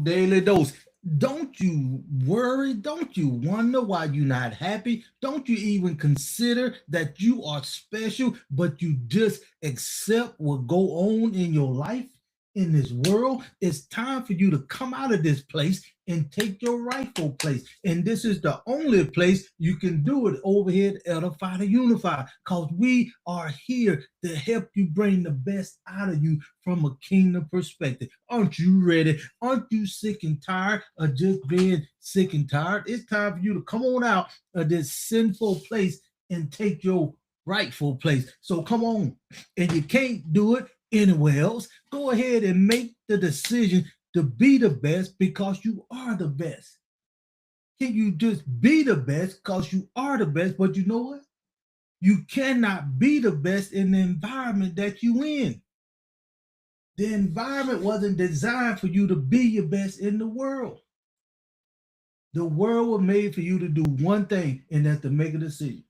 daily dose. Don't you worry. Don't you wonder why you're not happy? Don't you even consider that you are special, but you just accept what go on in your life, in this world? It's time for you to come out of this place and take your rightful place. And this is the only place you can do it, over here at Edify to Unify, because we are here to help you bring the best out of you from a kingdom perspective. Aren't you ready? Aren't you sick and tired of just being sick and tired? It's time for you to come on out of this sinful place and take your rightful place. So come on. And you can't do it anywhere else. Go ahead and make the decision to be the best, because you are the best. Can you just be the best because you are the best? But you know what? You cannot be the best in the environment that you in. The environment wasn't designed for you to be your best in the world. The world was made for you to do one thing, and that's to make a decision.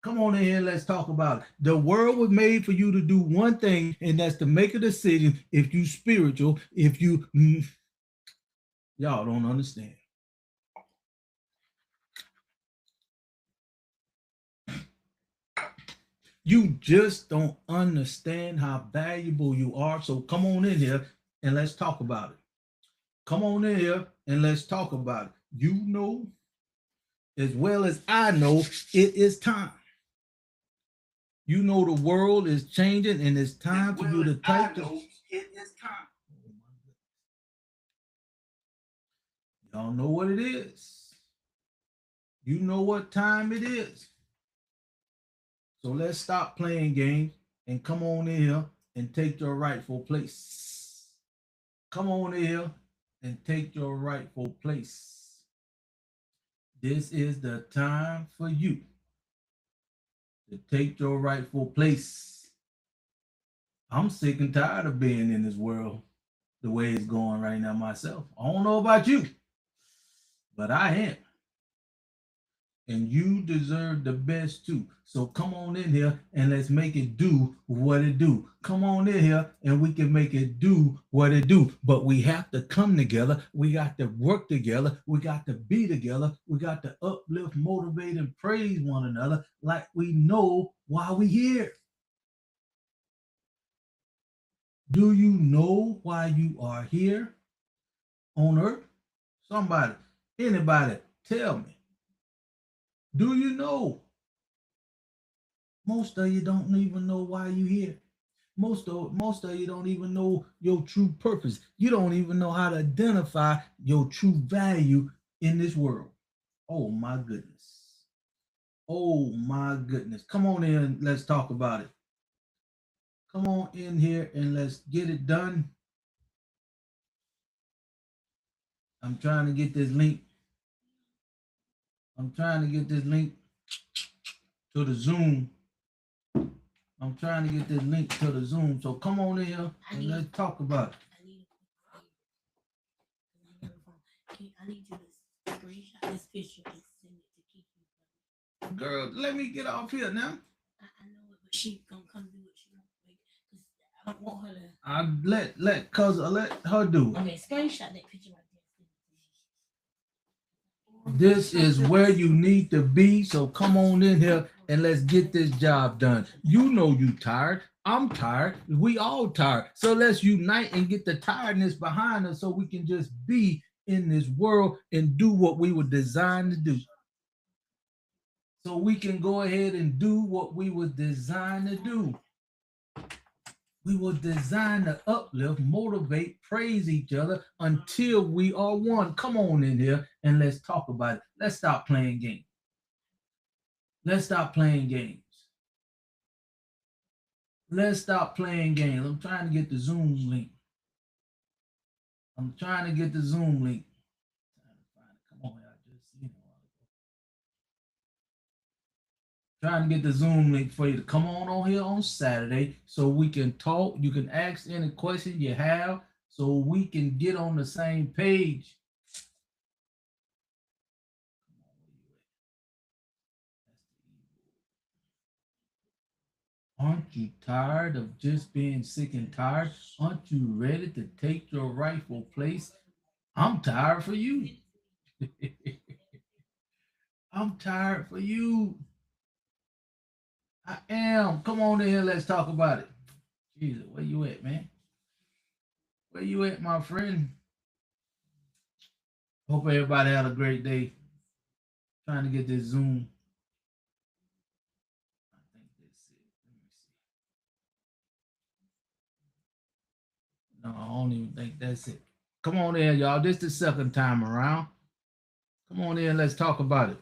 Come on in here, let's talk about it. The world was made for you to do one thing, and that's to make a decision. If you spiritual, if you y'all don't understand. You just don't understand how valuable you are. So come on in here and let's talk about it. Come on in here and let's talk about it. You know, as well as I know, it is time. You know the world is changing, and it's time for you to take the. It is time. Y'all know what it is. You know what time it is. So let's stop playing games and come on in here and take your rightful place. Come on in here and take your rightful place. This is the time for you to take your rightful place. I'm sick and tired of being in this world the way it's going right now myself. I don't know about you, but I am. And you deserve the best too. So come on in here and let's make it do what it do. Come on in here and we can make it do what it do. But we have to come together. We got to work together. We got to be together. We got to uplift, motivate, and praise one another like we know why we here. Do you know why you are here on earth? Somebody, anybody, tell me. Do you know? Most of you don't even know why you here. Most of you don't even know your true purpose. You don't even know how to identify your true value in this world. Oh my goodness. Oh my goodness. Come on in, let's talk about it. Come on in here and let's get it done. I'm trying to get this link. I'm trying to get this link to the Zoom. I'm trying to get this link to the Zoom. So come on in here and let's talk about it. I need you to screenshot this picture and send it to Kiki. Girl, let me get off here now. I know it, but she gonna come do what she wants. I don't want her to. Let her do it. Okay, screenshot that picture right there. This is where you need to be. So come on in here and let's get this job done. You know you tired. I'm tired. We all tired. So let's unite and get the tiredness behind us so we can just be in this world and do what we were designed to do. So we can go ahead and do what we were designed to do. We were designed to uplift, motivate, praise each other until we are one. Come on in here and let's talk about it. Let's stop playing games. Let's stop playing games. Let's stop playing games. I'm trying to get the Zoom link. I'm trying to get the Zoom link. Come on, I just seen it. Trying to get the Zoom link for you to come on here on Saturday so we can talk. You can ask any question you have so we can get on the same page. Aren't you tired of just being sick and tired? Aren't you ready to take your rightful place? I'm tired for you. I'm tired for you. I am. Come on in here. Let's talk about it. Jesus, where you at, man? Where you at, my friend? Hope everybody had a great day. Trying to get this Zoom. I think that's it. Let me see. No, I don't even think that's it. Come on in, y'all. This is the second time around. Come on in. Let's talk about it.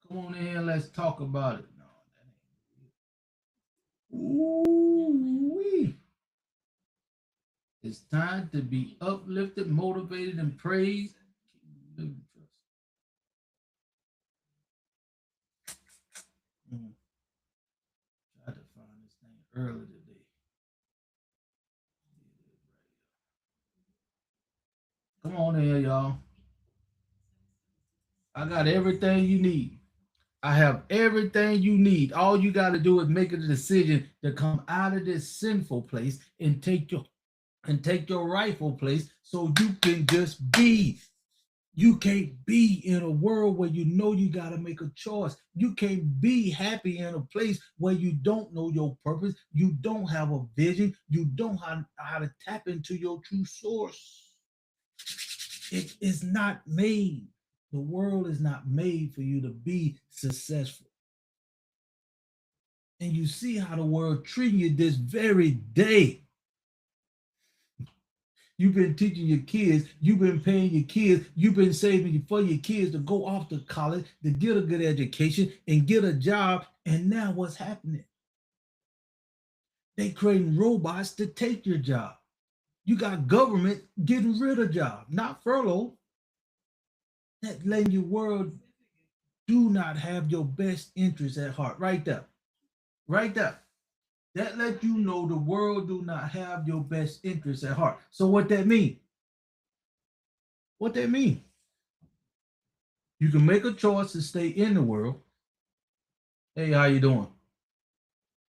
Come on in. Let's talk about it. No, that ain't. Ooh-wee. It's time to be uplifted, motivated, and praised. Tried to find this thing earlier today. Come on in here, y'all. I got everything you need. I have everything you need. All you got to do is make a decision to come out of this sinful place and take your rightful place so you can just be. You can't be in a world where you know you got to make a choice. You can't be happy in a place where you don't know your purpose. You don't have a vision. You don't know how to tap into your true source. It is not made. The world is not made for you to be successful. And you see how the world treating you this very day. You've been teaching your kids, you've been paying your kids, you've been saving for your kids to go off to college, to get a good education and get a job. And now what's happening? They creating robots to take your job. You got government getting rid of jobs, not furlough. That letting your world do not have your best interests at heart. Right there. Right there. That lets you know the world do not have your best interests at heart. So what that mean? What that mean? You can make a choice to stay in the world. Hey, how you doing?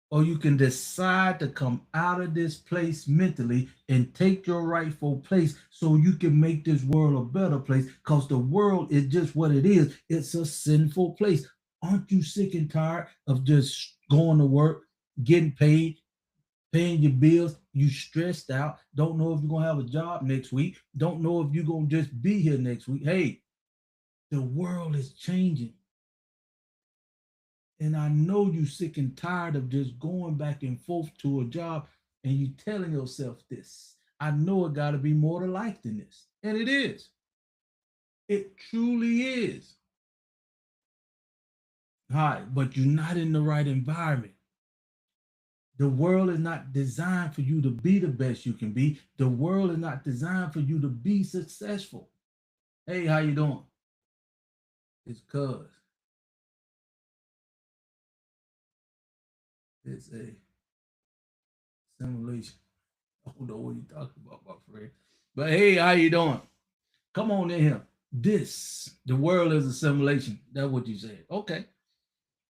Or you can decide to come out of this place mentally and take your rightful place so you can make this world a better place, because the world is just what it is. It's a sinful place. Aren't you sick and tired of just going to work, getting paid, paying your bills? You stressed out, don't know if you're gonna have a job next week, don't know if you're gonna just be here next week. Hey, the world is changing. And I know you sick and tired of just going back and forth to a job and you telling yourself this. I know it got to be more to life than this. And it is. It truly is. All right, but you're not in the right environment. The world is not designed for you to be the best you can be. The world is not designed for you to be successful. Hey, how you doing? It's cuz it's a simulation. I don't know what you're talking about, my friend. But hey, how you doing? Come on in here. The world is a simulation. That's what you said. Okay.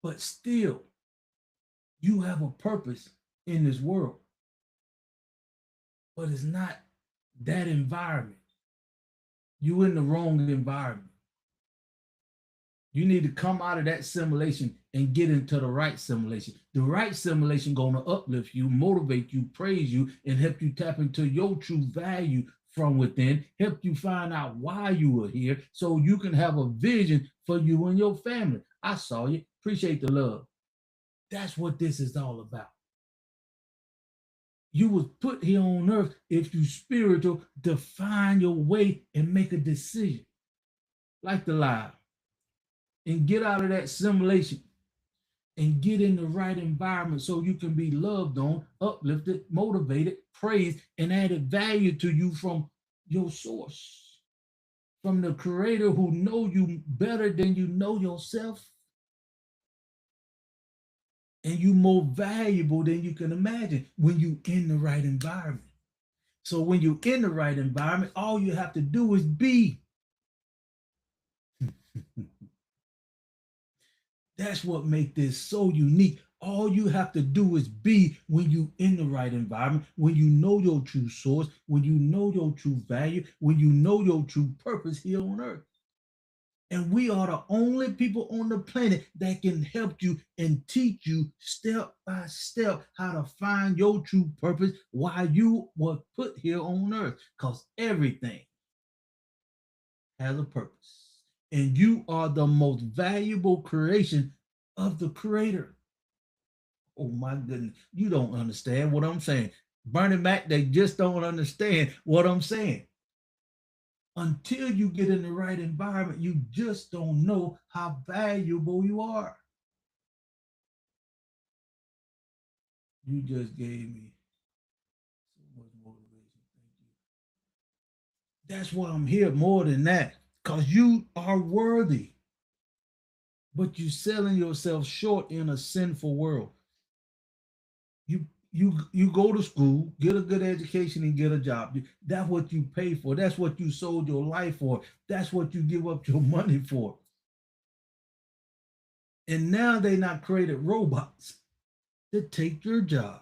But still, you have a purpose in this world. But it's not that environment. You in the wrong environment. You need to come out of that simulation and get into the right simulation. The right simulation gonna uplift you, motivate you, praise you, and help you tap into your true value from within, help you find out why you are here so you can have a vision for you and your family. I saw you. Appreciate the love. That's what this is all about. You was put here on earth, if you spiritual, to find your way and make a decision. Like the lie. And get out of that simulation and get in the right environment so you can be loved on, uplifted, motivated, praised, and added value to you from your source, from the creator who know you better than you know yourself, and you more valuable than you can imagine when you in the right environment. So when you're in the right environment, all you have to do is be. That's what makes this so unique. All you have to do is be when you in the right environment, when you know your true source, when you know your true value, when you know your true purpose here on earth. And we are the only people on the planet that can help you and teach you step by step how to find your true purpose while you were put here on earth. Because everything has a purpose. And you are the most valuable creation of the creator. Oh my goodness. You don't understand what I'm saying. Bernie Mac, they just don't understand what I'm saying. Until you get in the right environment, you just don't know how valuable you are. You just gave me so much motivation. Thank you. That's why I'm here more than that, because you are worthy, but you're selling yourself short in a sinful world. You go to school, get a good education, and get a job. That's what you pay for. That's what you sold your life for. That's what you give up your money for. And now they not created robots to take your job.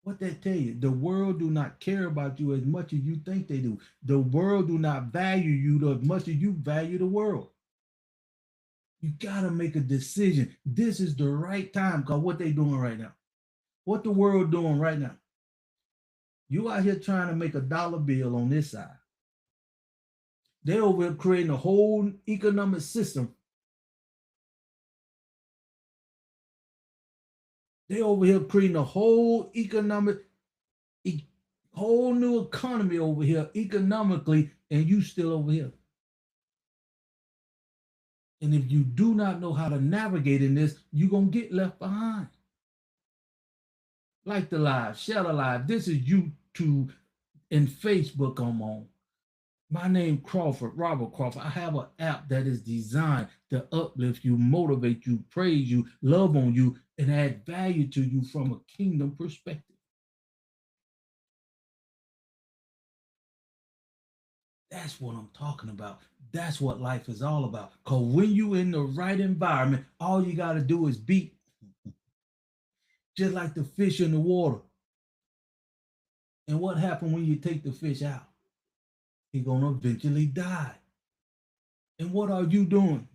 What that tell you? The world do not care about you as much as you think they do. The world do not value you as much as you value the world. You gotta make a decision. This is the right time because what they doing right now? What the world doing right now? You out here trying to make a dollar bill on this side. They over here creating a whole economic system. They over here creating a whole whole new economy over here economically, and you still over here. And if you do not know how to navigate in this, you're gonna get left behind. Like the live, share the live. This is YouTube and Facebook I'm on. My name Crawford, Robert Crawford. I have an app that is designed to uplift you, motivate you, praise you, love on you, and add value to you from a kingdom perspective. That's what I'm talking about. That's what life is all about. Because when you in the right environment, all you got to do is be just like the fish in the water. And what happened when you take the fish out? He's going to eventually die. And what are you doing?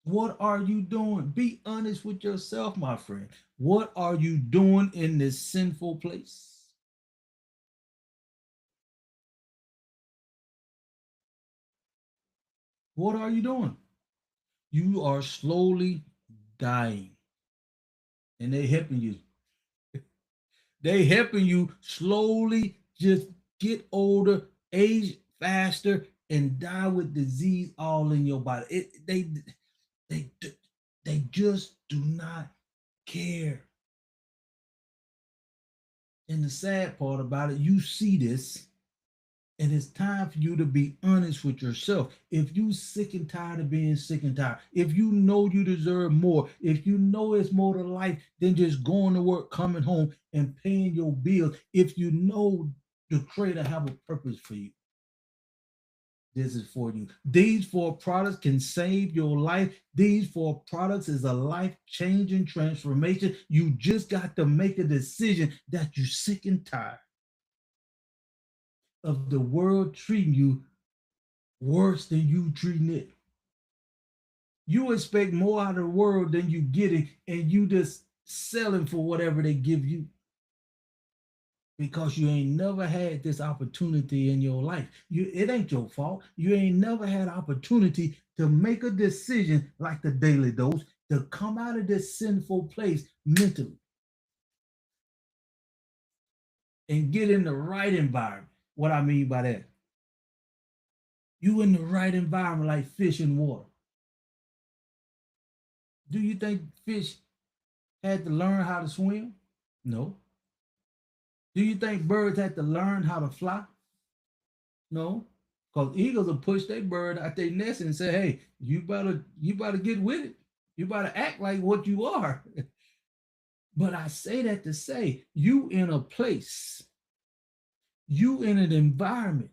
What are you doing? Be honest with yourself, my friend. What are you doing in this sinful place? What are you doing? You are slowly dying. And they helping you. They helping you slowly just get older, age faster, and die with disease all in your body. They they just do not care. And the sad part about it, you see this, and it's time for you to be honest with yourself. If you sick and tired of being sick and tired, if you know you deserve more, if you know it's more to life than just going to work, coming home, and paying your bills, if you know the Creator have a purpose for you, this is for you. These four products can save your life. These four products is a life-changing transformation. You just got to make a decision that you're sick and tired of the world treating you worse than you treating it. You expect more out of the world than you getting, and you just selling for whatever they give you because you ain't never had this opportunity in your life. It ain't your fault. You ain't never had opportunity to make a decision like the daily dose to come out of this sinful place mentally and get in the right environment. What I mean by that, you in the right environment like fish in water. Do you think fish had to learn how to swim? No. Do you think birds had to learn how to fly? No. Because eagles will push their bird out their nest and say, hey, you better get with it. You better act like what you are. But I say that to say you in a place, you in an environment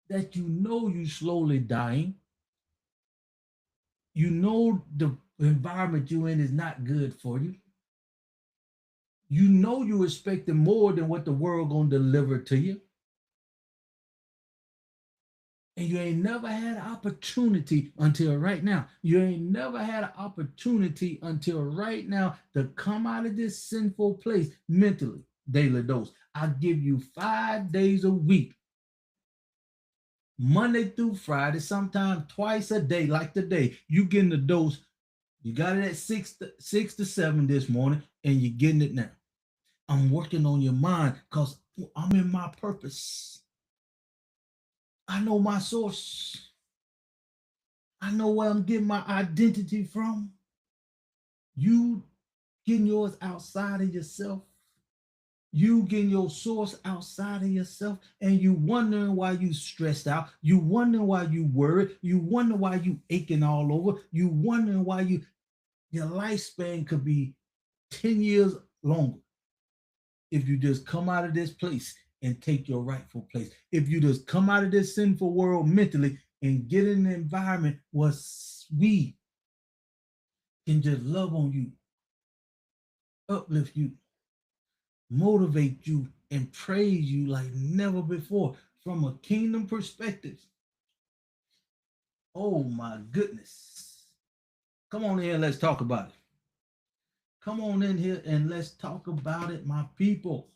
that you know you slowly dying. You know the environment you're in is not good for you. You know you're expecting more than what the world gonna deliver to you. And you ain't never had an opportunity until right now. You ain't never had an opportunity until right now to come out of this sinful place mentally. Daily dose. I give you 5 days a week, Monday through Friday, sometimes twice a day, like today. You getting the dose. You got it at 6 to 7 this morning, and you're getting it now. I'm working on your mind because I'm in my purpose. I know my source. I know where I'm getting my identity from. You getting yours outside of yourself. You getting your source outside of yourself, and you wondering why you stressed out. You wondering why you worried. You wonder why you aching all over. You wondering why your lifespan could be 10 years longer if you just come out of this place and take your rightful place. If you just come out of this sinful world mentally and get in an environment where we can just love on you, uplift you, motivate you, and praise you like never before from a kingdom perspective. Oh my goodness. Come on in, let's talk about it. Come on in here and let's talk about it, my people.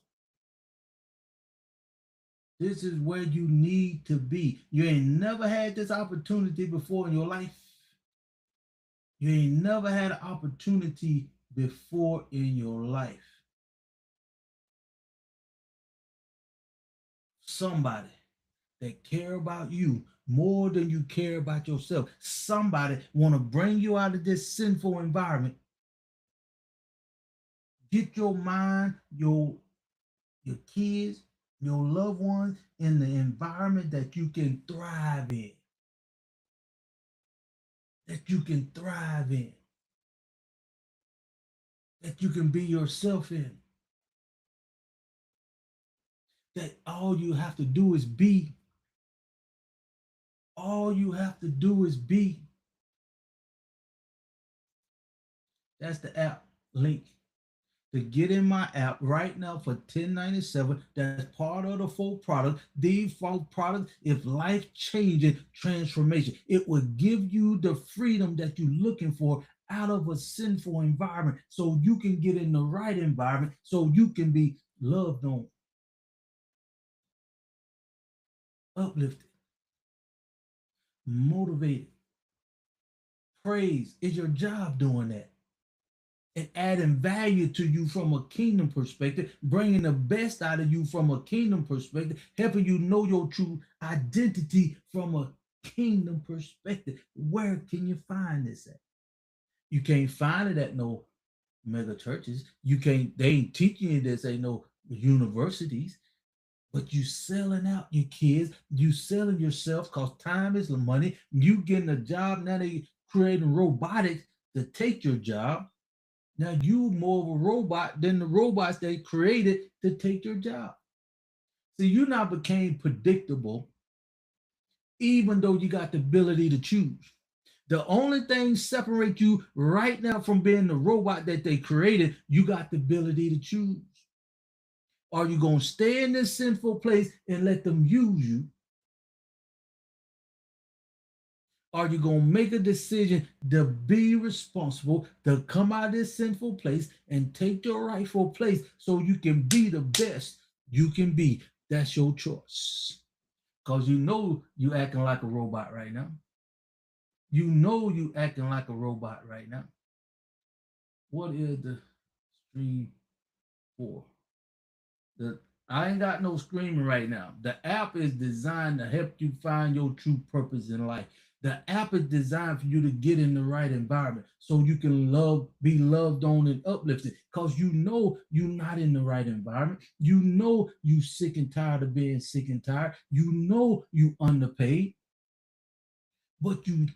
This is where you need to be. You ain't never had this opportunity before in your life. You ain't never had an opportunity before in your life. Somebody that care about you more than you care about yourself. Somebody want to bring you out of this sinful environment. Get your mind, your kids, your loved ones in the environment that you can thrive in. That you can thrive in. That you can be yourself in. That all you have to do is be. All you have to do is be. That's the app link to get in my app right now for $10.97. That's part of the full product. The full product is life changing transformation. It will give you the freedom that you're looking for out of a sinful environment so you can get in the right environment so you can be loved on, uplifted, motivated. Praise is your job doing that and adding value to you from a kingdom perspective, bringing the best out of you from a kingdom perspective, helping you know your true identity from a kingdom perspective. Where can you find this at? You can't find it at no mega churches. You can't, they ain't teaching you this, ain't no universities. But you selling out your kids, you selling yourself because time is the money. You getting a job, now they creating robotics to take your job. Now you more of a robot than the robots they created to take your job. See, you now became predictable, even though you got the ability to choose. The only thing separate you right now from being the robot that they created, you got the ability to choose. Are you going to stay in this sinful place and let them use you? Are you going to make a decision to be responsible, to come out of this sinful place and take your rightful place so you can be the best you can be? That's your choice. Because you know you acting like a robot right now. You know you acting like a robot right now. What is the stream for? I ain't got no screaming right now. The app is designed to help you find your true purpose in life. The app is designed for you to get in the right environment so you can be loved on and uplifted. Because you know you're not in the right environment. You know you sick and tired of being sick and tired. You know you underpaid. But you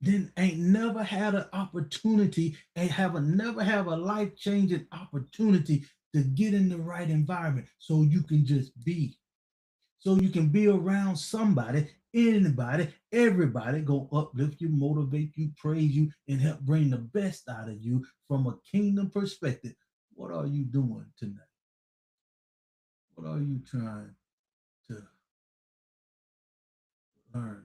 then ain't never had an opportunity and never have a life-changing opportunity to get in the right environment so you can just be. So you can be around somebody anybody, everybody gonna uplift you, motivate you, praise you, and help bring the best out of you from a kingdom perspective. What are you doing tonight? What are you trying to learn?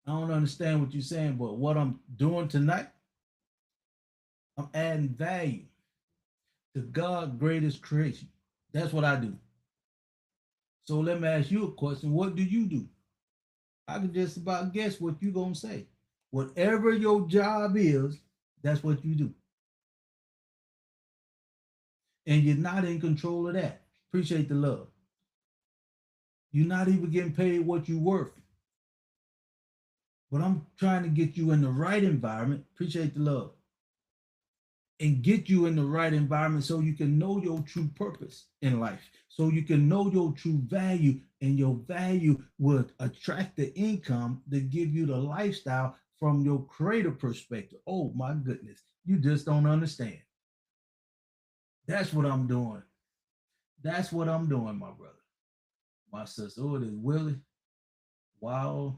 I don't understand what you're saying, but what I'm doing tonight, I'm adding value to God's greatest creation. That's what I do. So let me ask you a question. What do you do? I can just about guess what you're going to say. Whatever your job is, that's what you do. And you're not in control of that. Appreciate the love. You're not even getting paid what you're worth. But I'm trying to get you in the right environment. Appreciate the love. And get you in the right environment so you can know your true purpose in life. So you can know your true value, and your value will attract the income to give you the lifestyle from your creator perspective. Oh my goodness. You just don't understand. That's what I'm doing. That's what I'm doing, my brother. My sister. Oh, it is Willie. Wild.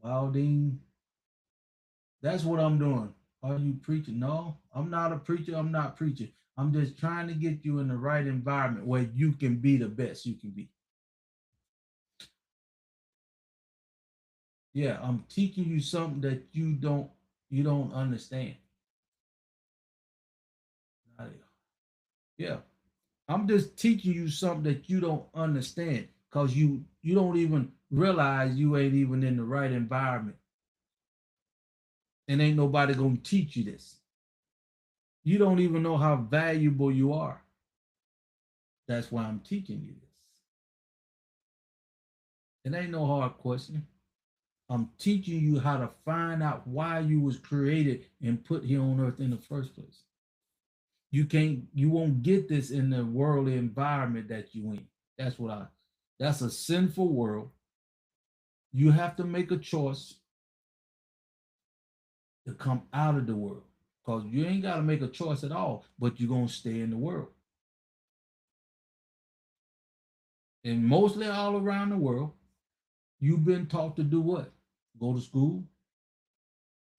Wilding. That's what I'm doing. Are you preaching? No, I'm not a preacher. I'm not preaching. I'm just trying to get you in the right environment where you can be the best you can be. Yeah, I'm teaching you something that you don't understand. Yeah, I'm just teaching you something that you don't understand because you don't even realize you ain't even in the right environment, and ain't nobody gonna teach you this. You don't even know how valuable you are. That's why I'm teaching you this. It ain't no hard question. I'm teaching you how to find out why you was created and put here on earth in the first place. You won't get this in the worldly environment that you in. That's what I that's a sinful world. You have to make a choice to come out of the world. Because you ain't got to make a choice at all, but you're gonna stay in the world. And mostly all around the world, you've been taught to do what? Go to school,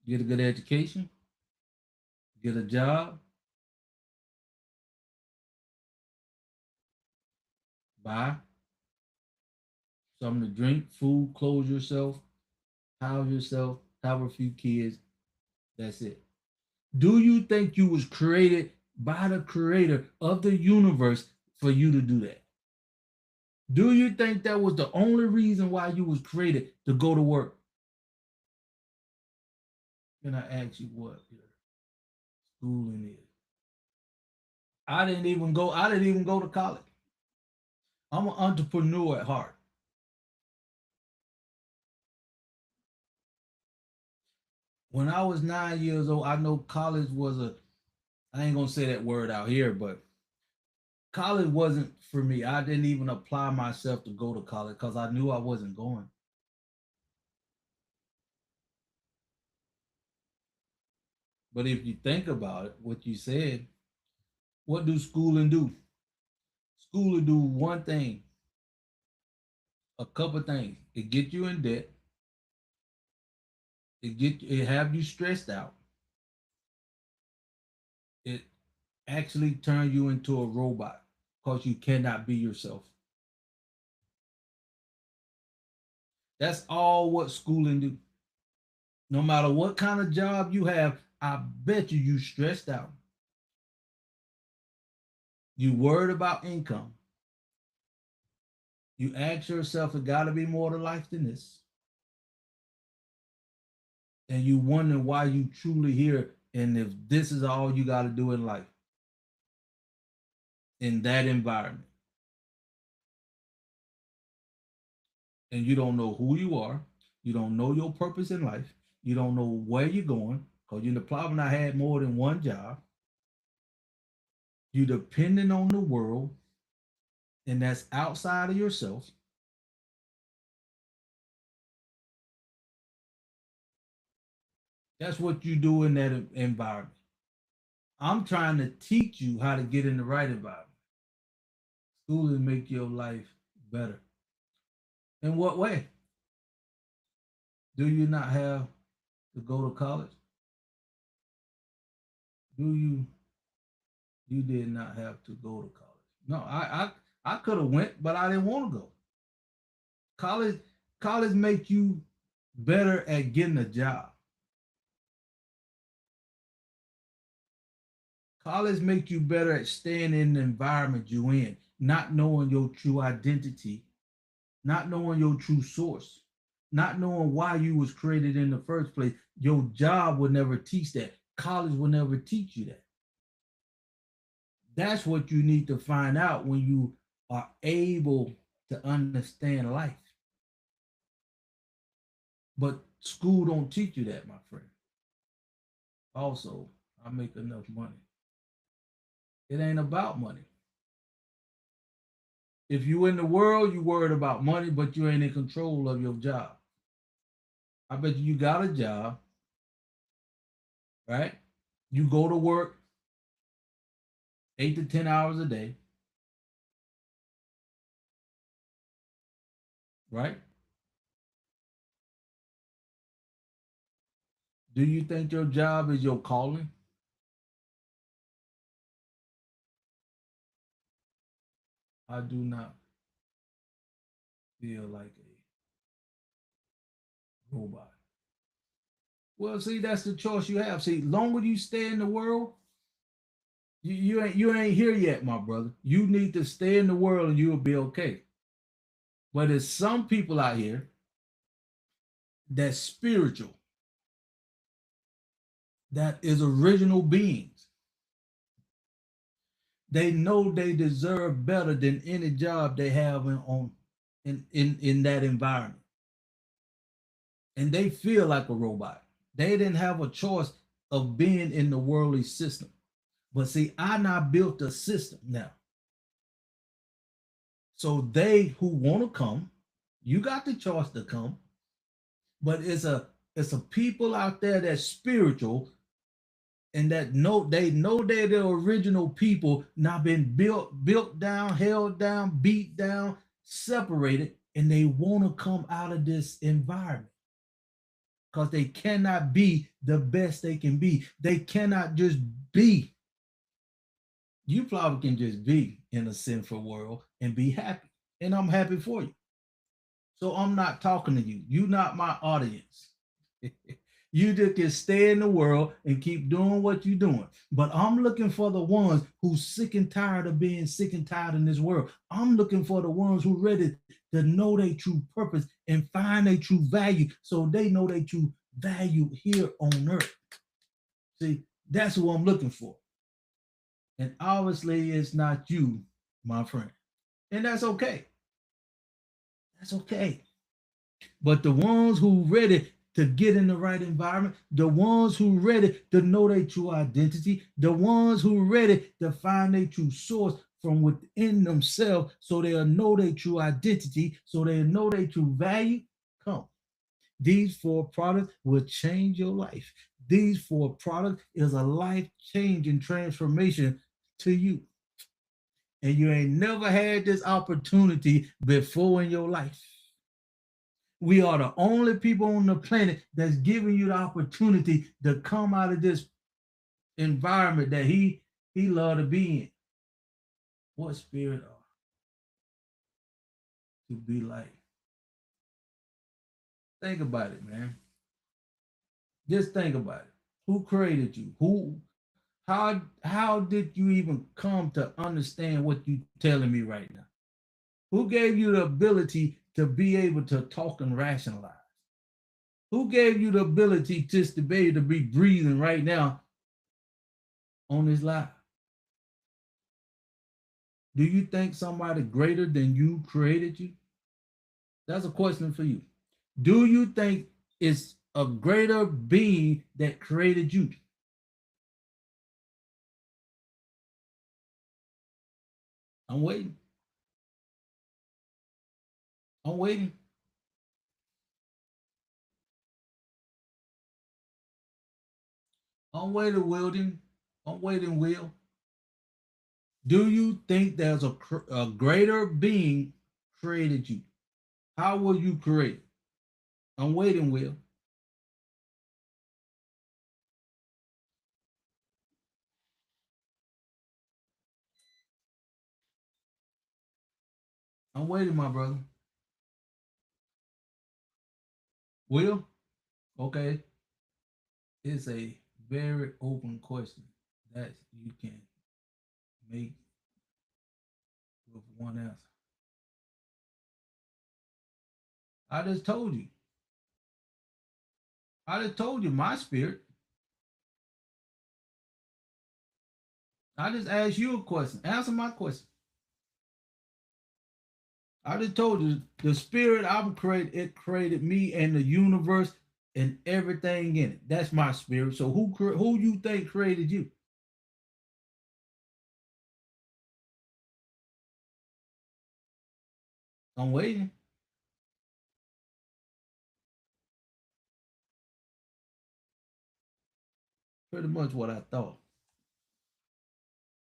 get a good education, get a job, buy something to drink, food, clothe yourself, house yourself, have a few kids. That's it. Do you think you was created by the creator of the universe for you to do that? Do you think that was the only reason why you was created to go to work? Can I ask you what your schooling is? I didn't even go to college. I'm an entrepreneur at heart. When I was 9 years old, I know college was a I ain't gonna say that word out here, but college wasn't for me. I didn't even apply myself to go to college because I knew I wasn't going. But if you think about it, what you said, what do schooling do? Schooling do one thing, a couple things. It get you in debt. It have you stressed out. It actually turn you into a robot because you cannot be yourself. That's all what schooling do. No matter what kind of job you have, I bet you stressed out. You worried about income. You ask yourself, it got to be more to life than this. And you wonder why you truly here and if this is all you got to do in life in that environment. And you don't know who you are. You don't know your purpose in life. You don't know where you're going because you're the problem. I had more than one job. You're depending on the world, and that's outside of yourself. That's what you do in that environment. I'm trying to teach you how to get in the right environment. Schooling make your life better. In what way? Do you not have to go to college? Do you? You did not have to go to college. No, I could have went, but I didn't want to go. College, college make you better at getting a job. College make you better at staying in the environment you in, not knowing your true identity, not knowing your true source, not knowing why you was created in the first place. Your job will never teach that. College will never teach you that. That's what you need to find out when you are able to understand life. But school don't teach you that, my friend. Also, I make enough money. It ain't about money. If you in the world, you worried about money, but you ain't in control of your job. I bet you got a job, right? You go to work 8 to 10 hours a day, right? Do you think your job is your calling? I do not feel like a robot. Well, see, that's the choice you have. See, longer you stay in the world, you ain't here yet, my brother. You need to stay in the world and you'll be okay. But there's some people out here that's spiritual, that is original beings. They know they deserve better than any job they have in that environment. And they feel like a robot. They didn't have a choice of being in the worldly system. But see, I now built a system now. So they who want to come, you got the choice to come, but it's a people out there that's spiritual and that know they're the original people, not been built down, held down, beat down, separated, and they want to come out of this environment because they cannot be the best they can be. They cannot just be. You probably can just be in a sinful world and be happy. And I'm happy for you. So I'm not talking to you. You're not my audience. You just can stay in the world and keep doing what you're doing. But I'm looking for the ones who's sick and tired of being sick and tired in this world. I'm looking for the ones who ready to know their true purpose and find their true value so they know their true value here on earth. See, that's who I'm looking for. And obviously it's not you, my friend. And that's okay. That's okay. But the ones who ready to get in the right environment, the ones who ready to know their true identity, the ones who ready to find their true source from within themselves so they'll know their true identity, so they'll know their true value, come. These four products will change your life. These four products is a life-changing transformation to you. And you ain't never had this opportunity before in your life. We are the only people on the planet that's giving you the opportunity to come out of this environment that he loved to be in. What spirit are to be like? Think about it, man. Just think about it. Who created you? How did you even come to understand what you are telling me right now? Who gave you the ability to be able to talk and rationalize? Who gave you the ability just to be able to be breathing right now on this live? Do you think somebody greater than you created you? That's a question for you. Do you think it's a greater being that created you? I'm waiting. I'm waiting. I'm waiting, Wilding. I'm waiting, Will. Do you think there's a greater being created you? How will you create? I'm waiting, Will. I'm waiting, my brother. Will? Okay. It's a very open question that you can make with one answer. I just told you. I just told you my spirit. I just asked you a question. Answer my question. I just told you the spirit I'm created, it created me and the universe and everything in it. That's my spirit. So who you think created you? I'm waiting. Pretty much what I thought.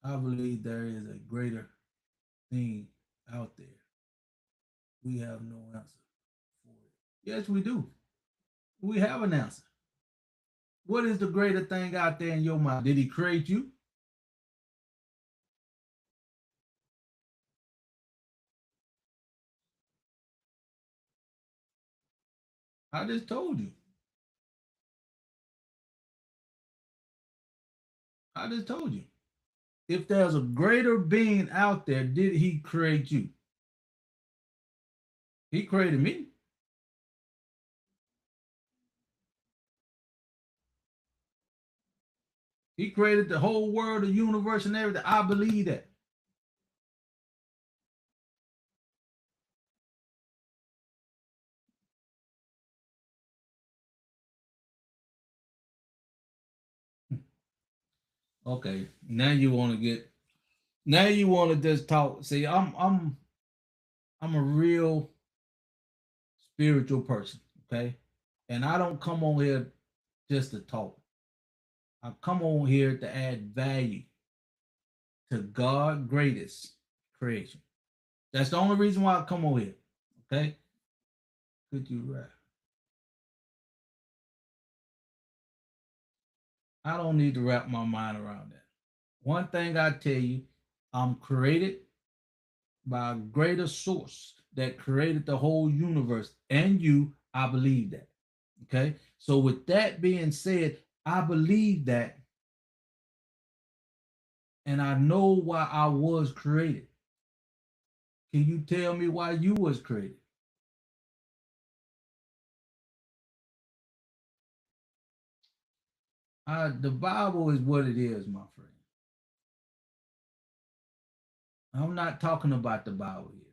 I believe there is a greater thing out there. We have no answer for it. Yes, we do. We have an answer. What is the greater thing out there in your mind? Did he create you? I just told you. I just told you. If there's a greater being out there, did he create you? He created me. He created the whole world, the universe, and everything. I believe that. Okay. Now you want to just talk. See, I'm a real spiritual person, okay? And I don't come on here just to talk. I come on here to add value to God's greatest creation. That's the only reason why I come on here. Okay? Could you rap? I don't need to wrap my mind around that. One thing I tell you, I'm created by a greater source that created the whole universe. And you, I believe that. Okay. So, with that being said, I believe that and I know why I was created. Can you tell me why you was created? The Bible is what it is, my friend. I'm not talking about the Bible here.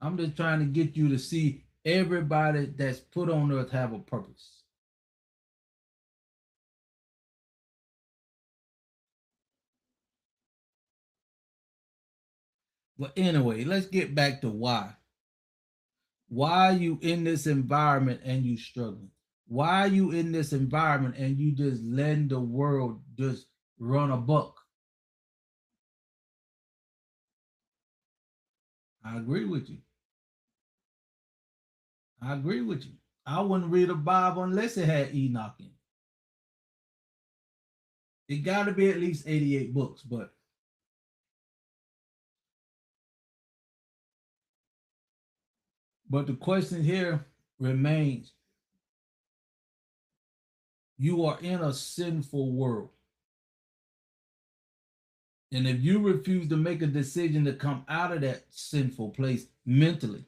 I'm just trying to get you to see everybody that's put on earth have a purpose. But anyway, let's get back to why. Why are you in this environment and you struggling? Why are you in this environment and you just letting the world just run a buck? I agree with you. I agree with you. I wouldn't read a Bible unless it had Enoch in it. It got to be at least 88 books, but the question here remains: you are in a sinful world, and if you refuse to make a decision to come out of that sinful place mentally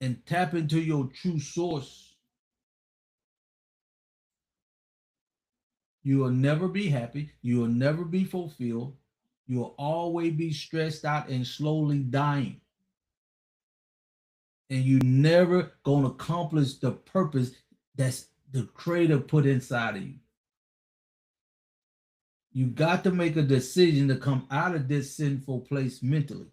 and tap into your true source, you will never be happy. You will never be fulfilled. You will always be stressed out and slowly dying. And you never gonna accomplish the purpose that's the creator put inside of you. You got to make a decision to come out of this sinful place mentally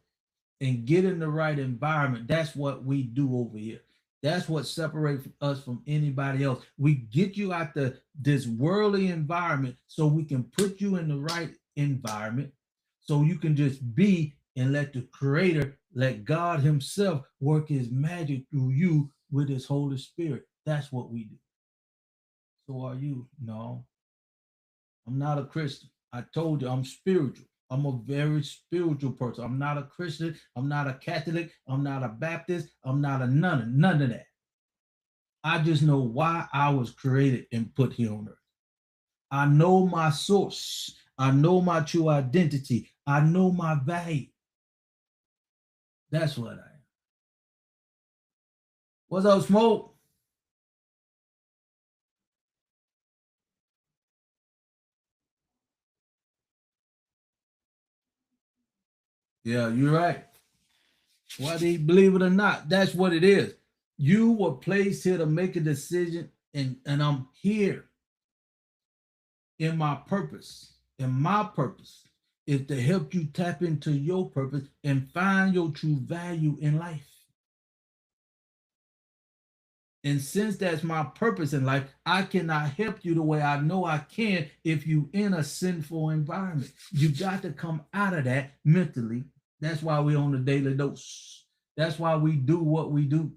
and get in the right environment. That's what we do over here. That's what separates us from anybody else. We get you out this worldly environment so we can put you in the right environment so you can just be and let the Creator, let God Himself work His magic through you with His Holy Spirit. That's what we do. So are you? No, I'm not a Christian. I told you I'm spiritual. I'm a very spiritual person. I'm not a Christian. I'm not a Catholic. I'm not a Baptist. I'm not a none of that. I just know why I was created and put here on earth. I know my source. I know my true identity. I know my value. That's what I am. What's up, Smoke? Yeah, you're right. Whether you believe it or not, that's what it is. You were placed here to make a decision, and I'm here in my purpose. And my purpose is to help you tap into your purpose and find your true value in life. And since that's my purpose in life, I cannot help you the way I know I can if you in a sinful environment. You got to come out of that mentally. That's why we on the daily dose. That's why we do what we do.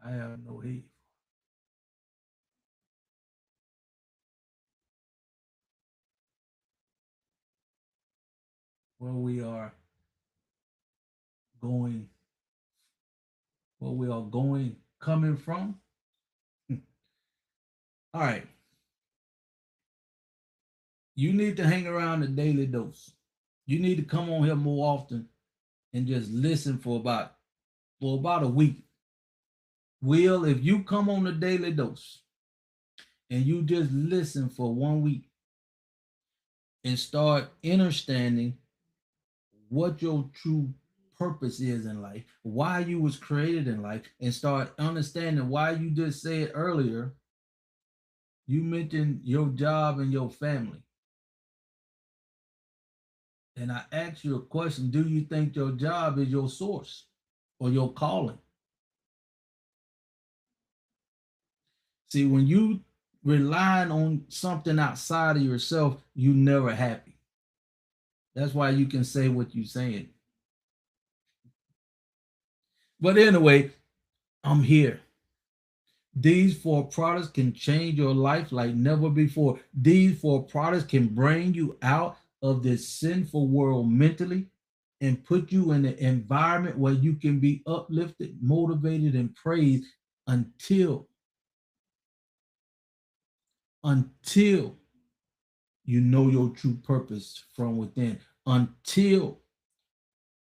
I have no hate. Where we are going, where we are going, coming from. All right. You need to hang around the daily dose. You need to come on here more often and just listen for about a week. Will, if you come on the daily dose and you just listen for 1 week and start understanding what your true purpose is in life, why you was created in life, and start understanding why you just said earlier, you mentioned your job and your family. And I asked you a question, do you think your job is your source or your calling? See, when you relying on something outside of yourself, you never happy. That's why you can say what you're saying. But anyway, I'm here. These four products can change your life like never before. These four products can bring you out of this sinful world mentally and put you in an environment where you can be uplifted, motivated, and praised until until you know your true purpose from within, until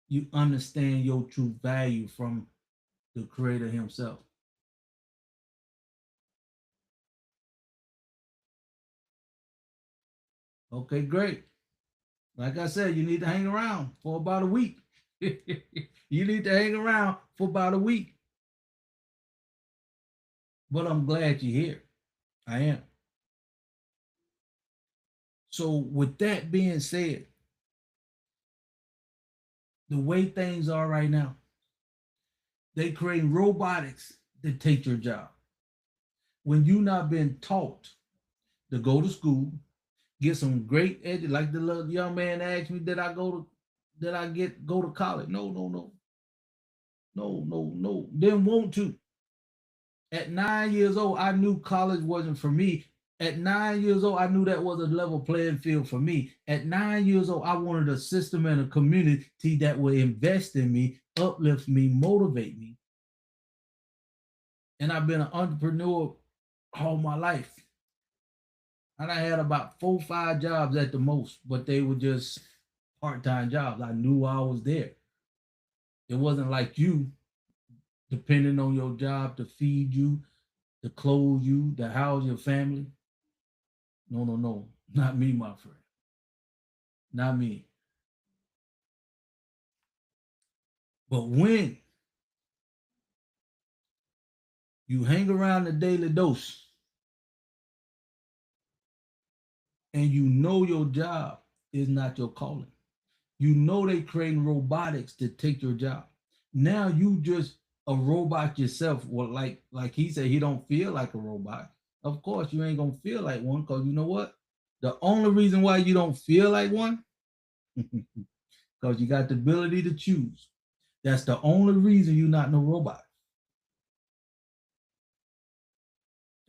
you understand your true value from the Creator Himself. Okay, great. Like I said, you need to hang around for about a week. You need to hang around for about a week. But I'm glad you're here. I am. So, with that being said, the way things are right now, they create robotics that take your job. When you not been taught to go to school, get some great like the little young man asked me, did I get go to college? No, no, no, no, no, no. Didn't want to. At 9 years old, I knew college wasn't for me. At 9 years old, I knew that was a level playing field for me. At 9 years old, I wanted a system and a community that would invest in me, uplift me, motivate me. And I've been an entrepreneur all my life. And I had about 4, 5 jobs at the most, but they were just part-time jobs. I knew I was there. It wasn't like you depending on your job to feed you, to clothe you, to house your family. No, no, no. Not me, my friend. Not me. But when you hang around the daily dose and you know your job is not your calling, you know they creating robotics to take your job. Now you just a robot yourself. Well, like he said, he don't feel like a robot. Of course, you ain't gonna feel like one because you know what? The only reason why you don't feel like one, because you got the ability to choose. That's the only reason you're not no robot.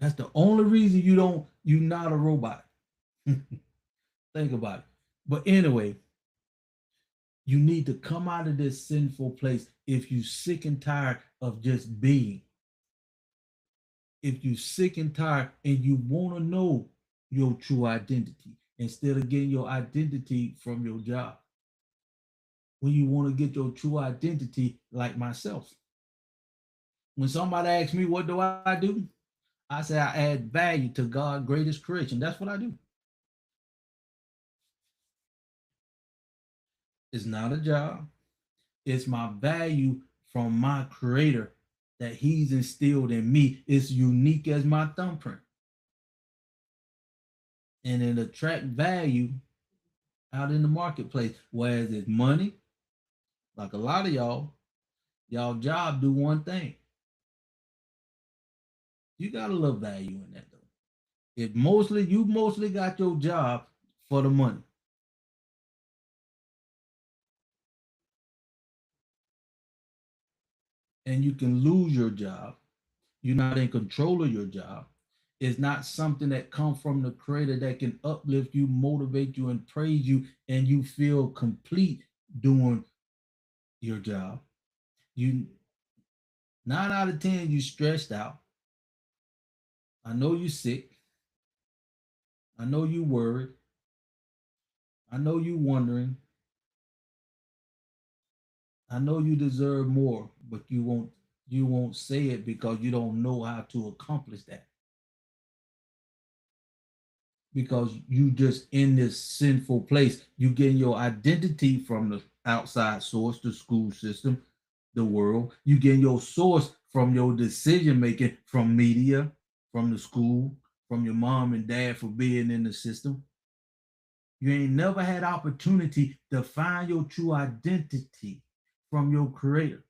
That's the only reason you're not a robot. Think about it. But anyway, you need to come out of this sinful place if you sick and tired of just being. If you sick and tired and you want to know your true identity instead of getting your identity from your job. When you want to get your true identity, like myself. When somebody asks me, what do I do? I say I add value to God's greatest creation. That's what I do. It's not a job. It's my value from my creator that he's instilled in me. It's unique as my thumbprint. And it attract value out in the marketplace. Whereas it's money, like a lot of y'all job do one thing. You got a little value in that though. You mostly got your job for the money. And you can lose your job. You're not in control of your job. It's not something that comes from the creator that can uplift you, motivate you, and praise you, and you feel complete doing your job. You 9 out of 10, you stressed out. I know you sick. I know you worried. I know you wondering. I know you deserve more, but you won't say it because you don't know how to accomplish that. Because you just in this sinful place. You getting your identity from the outside source, the school system, the world. You getting your source from your decision making from media, from the school, from your mom and dad for being in the system. You ain't never had opportunity to find your true identity from your creator.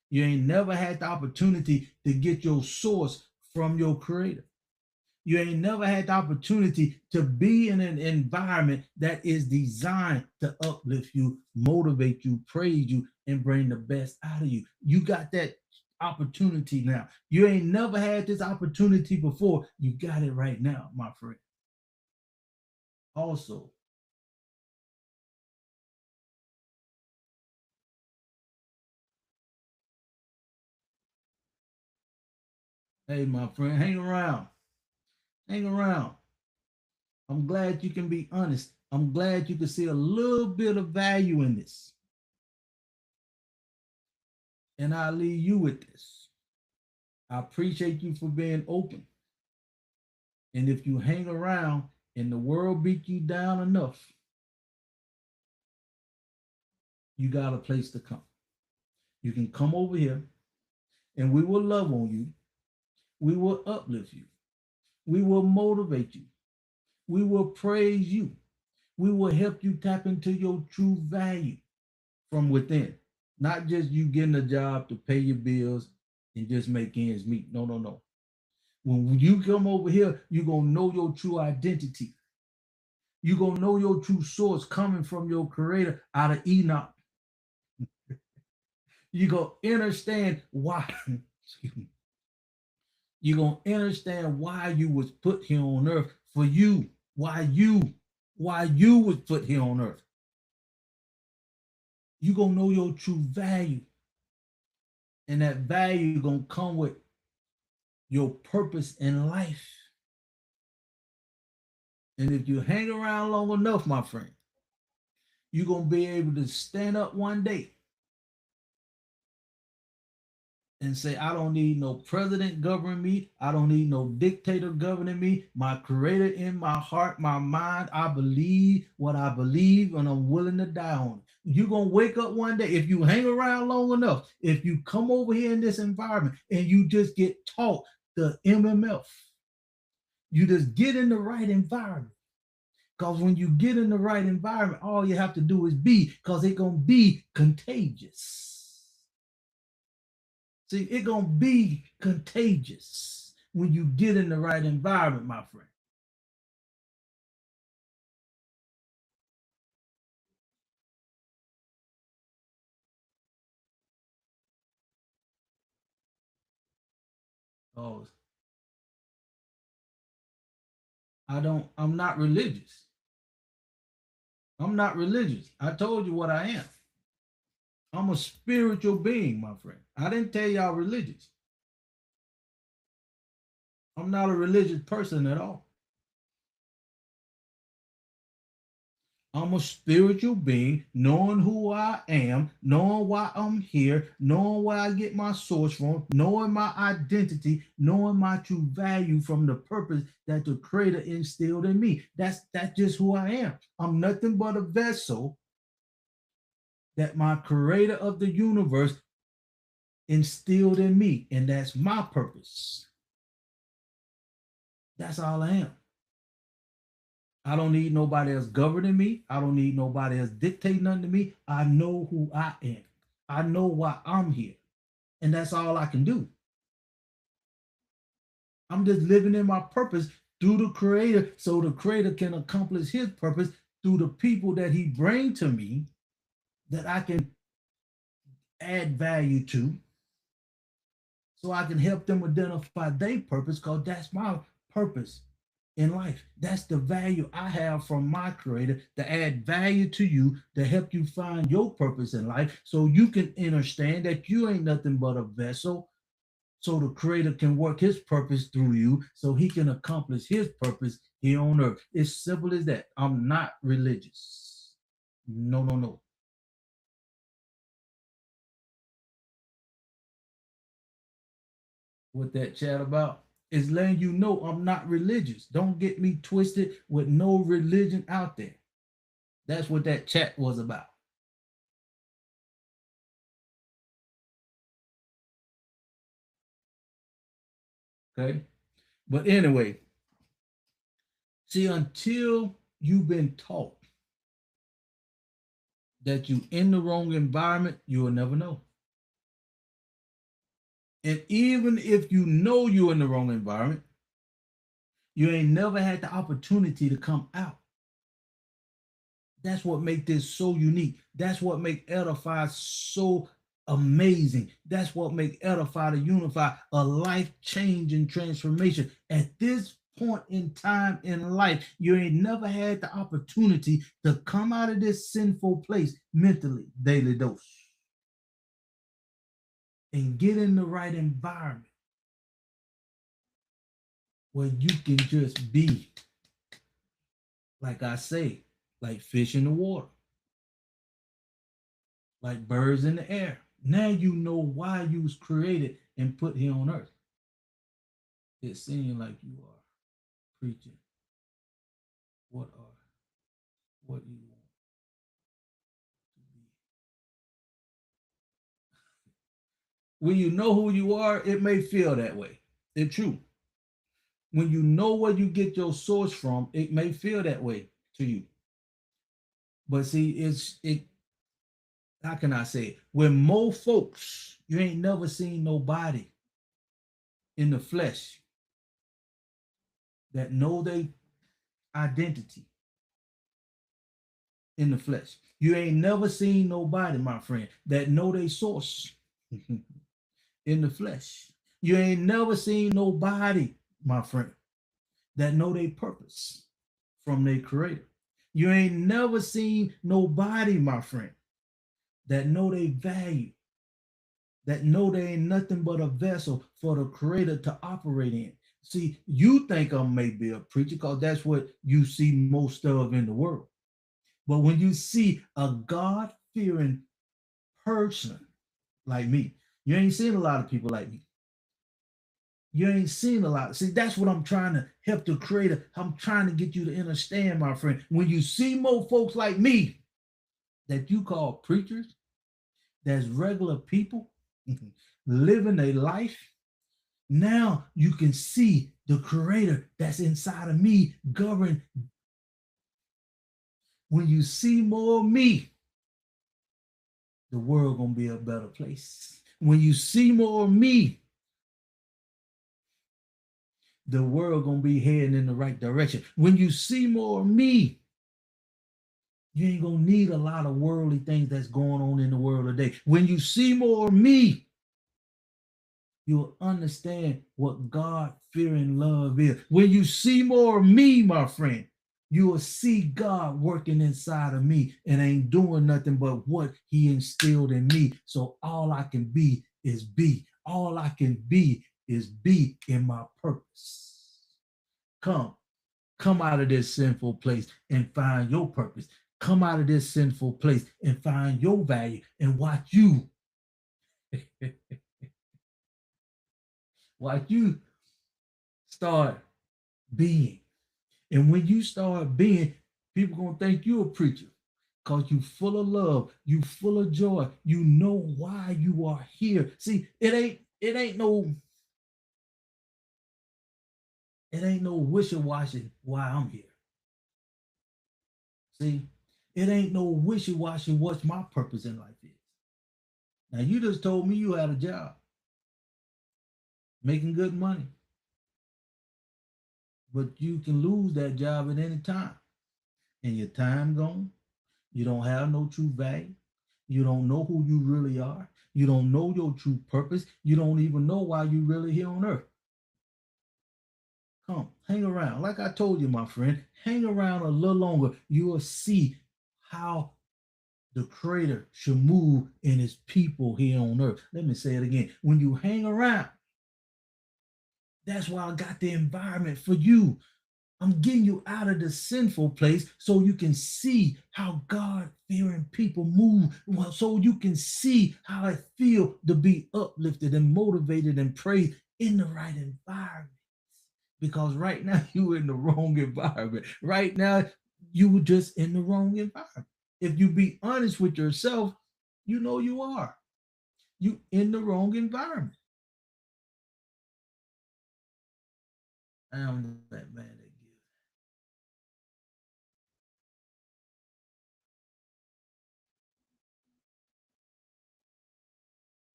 You ain't never had the opportunity to get your source from your creator. You ain't never had the opportunity to be in an environment that is designed to uplift you, motivate you, praise you, and bring the best out of you. You got that opportunity now. You ain't never had this opportunity before. You got it right now, my friend. Also, hey, my friend, hang around. Hang around. I'm glad you can be honest. I'm glad you can see a little bit of value in this. And I'll leave you with this. I appreciate you for being open. And if you hang around and the world beat you down enough, you got a place to come. You can come over here and we will love on you. We will uplift you. We will motivate you. We will praise you. We will help you tap into your true value from within. Not just you getting a job to pay your bills and just make ends meet. No, no, no. When you come over here, you're going to know your true identity. You're going to know your true source coming from your creator out of Enoch. You're going to understand why. You're going to understand why you was put here on earth for you. Why you was put here on earth. You're going to know your true value. And that value going to come with your purpose in life. And if you hang around long enough, my friend, you're going to be able to stand up one day and say, I don't need no president governing me. I don't need no dictator governing me. My creator in my heart, my mind, I believe what I believe and I'm willing to die on it. You're going to wake up one day. If you hang around long enough, if you come over here in this environment and you just get taught the MMF, you just get in the right environment. Because when you get in the right environment, all you have to do is be, because it's going to be contagious. See, it's going to be contagious when you get in the right environment, my friend. Oh, I'm not religious. I'm not religious. I told you what I am. I'm a spiritual being, my friend. I didn't tell y'all religious. I'm not a religious person at all. I'm a spiritual being, knowing who I am, knowing why I'm here, knowing where I get my source from, knowing my identity, knowing my true value from the purpose that the Creator instilled in me. That's just who I am. I'm nothing but a vessel that my Creator of the universe instilled in me, and that's my purpose. That's all I am. I don't need nobody else governing me. I don't need nobody else dictating nothing to me. I know who I am. I know why I'm here. And that's all I can do. I'm just living in my purpose through the Creator so the Creator can accomplish his purpose through the people that he brings to me that I can add value to so I can help them identify their purpose because that's my purpose in life. That's the value I have from my Creator to add value to you to help you find your purpose in life so you can understand that you ain't nothing but a vessel so the Creator can work his purpose through you so he can accomplish his purpose here on earth. It's simple as that. I'm not religious. No, no, no. What that chat about is letting you know I'm not religious. Don't get me twisted with no religion out there. That's what that chat was about. Okay. But anyway, see, until you've been taught that you in the wrong environment, you will never know. And even if you know you're in the wrong environment, you ain't never had the opportunity to come out. That's what make this so unique. That's what make Edify so amazing. That's what make Edify to Unify a life-changing transformation. At this point in time in life, you ain't never had the opportunity to come out of this sinful place mentally, daily dose, and get in the right environment where you can just be, like I say, like fish in the water, like birds in the air. Now you know why you was created and put here on earth. It seems like you are preaching what you want to be. When you know who you are, it may feel that way. It's true. When you know where you get your source from, it may feel that way to you. But see, it. How can I say it? When more folks, you ain't never seen nobody in the flesh that know their identity in the flesh. You ain't never seen nobody, my friend, that know their source in the flesh. You ain't never seen nobody, my friend, that know their purpose from their creator. You ain't never seen nobody, my friend, that know their value, that know they ain't nothing but a vessel for the creator to operate in. See, you think I may be a preacher because that's what you see most of in the world. But when you see a God fearing person like me, you ain't seen a lot of people like me. You ain't seen a lot. See, that's what I'm trying to help the creator. I'm trying to get you to understand, my friend. When you see more folks like me that you call preachers, that's regular people living a life, now you can see the creator that's inside of me govern. When you see more of me, the world gonna be a better place. When you see more of me, the world gonna be heading in the right direction. When you see more of me, you ain't gonna need a lot of worldly things that's going on in the world today. When you see more of me, You'll understand what God fearing love is. When you see more of me, my friend, you will see God working inside of me and ain't doing nothing but what he instilled in me. So all I can be is be. All I can be is be in my purpose. Come, come out of this sinful place and find your purpose. Come out of this sinful place and find your value and watch you, watch you start being. And when you start being, people gonna think you a preacher because you full of love, you full of joy, you know why you are here. See, it ain't no wishy-washy why I'm here. See, it ain't no wishy-washy what my purpose in life is. Now you just told me you had a job, making good money, but you can lose that job at any time. And your time gone, you don't have no true value. You don't know who you really are. You don't know your true purpose. You don't even know why you really here on earth. Come, hang around. Like I told you, my friend, hang around a little longer. You will see how the creator should move in his people here on earth. Let me say it again. When you hang around, that's why I got the environment for you. I'm getting you out of the sinful place so you can see how God fearing people move. Well, so you can see how it feel to be uplifted and motivated and praised in the right environment. Because right now you in the wrong environment. Right now you were just in the wrong environment. If you be honest with yourself, you know you are. You in the wrong environment. I am that man that gives.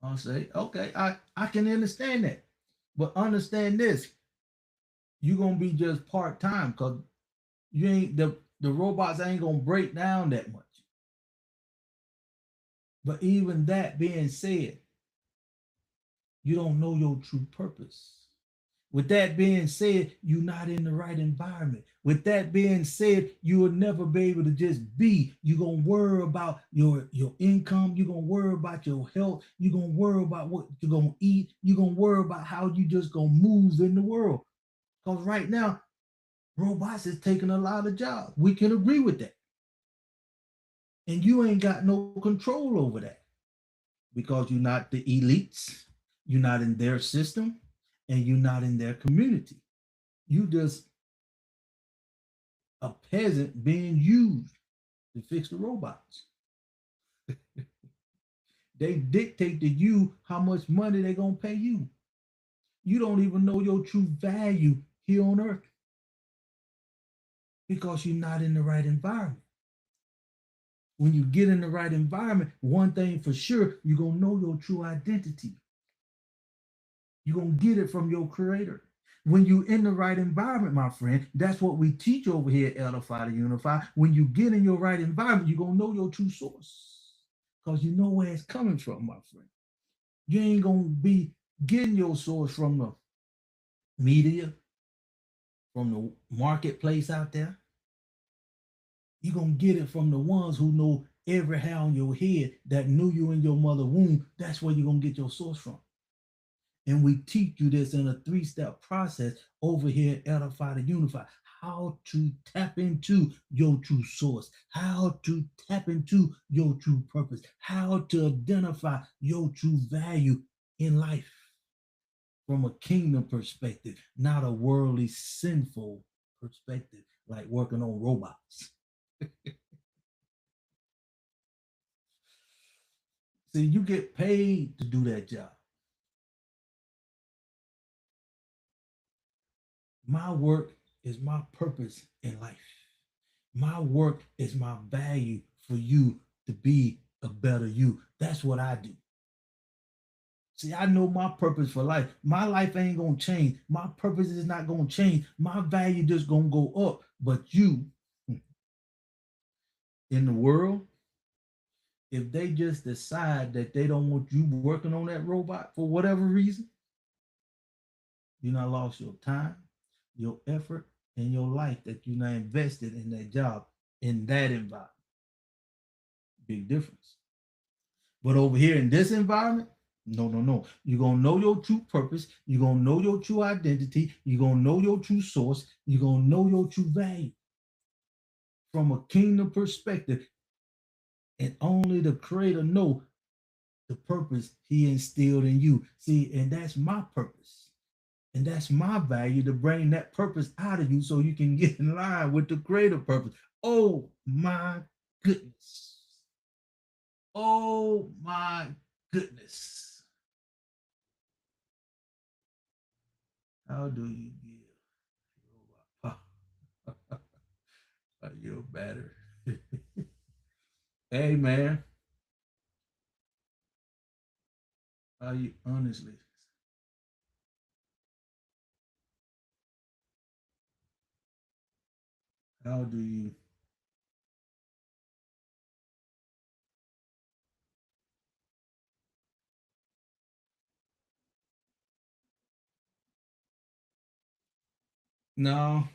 I'll say, okay, I can understand that. But understand this, you're gonna be just part-time because you ain't the robots ain't gonna break down that much. But even that being said, you don't know your true purpose. With that being said, you're not in the right environment. With that being said, you will never be able to just be. You're gonna worry about your income, you're gonna worry about your health, you're gonna worry about what you're gonna eat, you're gonna worry about how you just gonna move in the world. Because right now, robots is taking a lot of jobs. We can agree with that. And you ain't got no control over that because you're not the elites, you're not in their system, and you're not in their community. You just a peasant being used to fix the robots. They dictate to you how much money they're gonna pay you. You don't even know your true value here on earth because you're not in the right environment. When you get in the right environment, one thing for sure, you're gonna know your true identity. You're gonna get it from your creator. When you're in the right environment, my friend, that's what we teach over here at Edify to Unify. When you get in your right environment, you're gonna know your true source. Because you know where it's coming from, my friend. You ain't gonna be getting your source from the media, from the marketplace out there. You're gonna get it from the ones who know every hair on your head that knew you in your mother womb. That's where you're gonna get your source from. And we teach you this in a three-step process over here at Edify to Unify. How to tap into your true source, how to tap into your true purpose, how to identify your true value in life from a kingdom perspective, not a worldly, sinful perspective, like working on robots. See, you get paid to do that job. My work is my purpose in life. My work is my value for you to be a better you. That's what I do. See, I know my purpose for life. My life ain't gonna change. My purpose is not gonna change. My value just gonna go up. But you in the world, if they just decide that they don't want you working on that robot for whatever reason, You not lost your time, your effort, and your life that you not invested in that job, in that environment. Big difference. But over here in this environment, no, no, no. You're going to know your true purpose. You're going to know your true identity. You're going to know your true source. You're going to know your true value from a kingdom perspective. And only the creator know the purpose he instilled in you. See, and that's my purpose. And that's my value to bring that purpose out of you so you can get in line with the greater purpose. Oh my goodness. Oh my goodness. How do you give your battery? Hey man, how you honestly? How do you? No,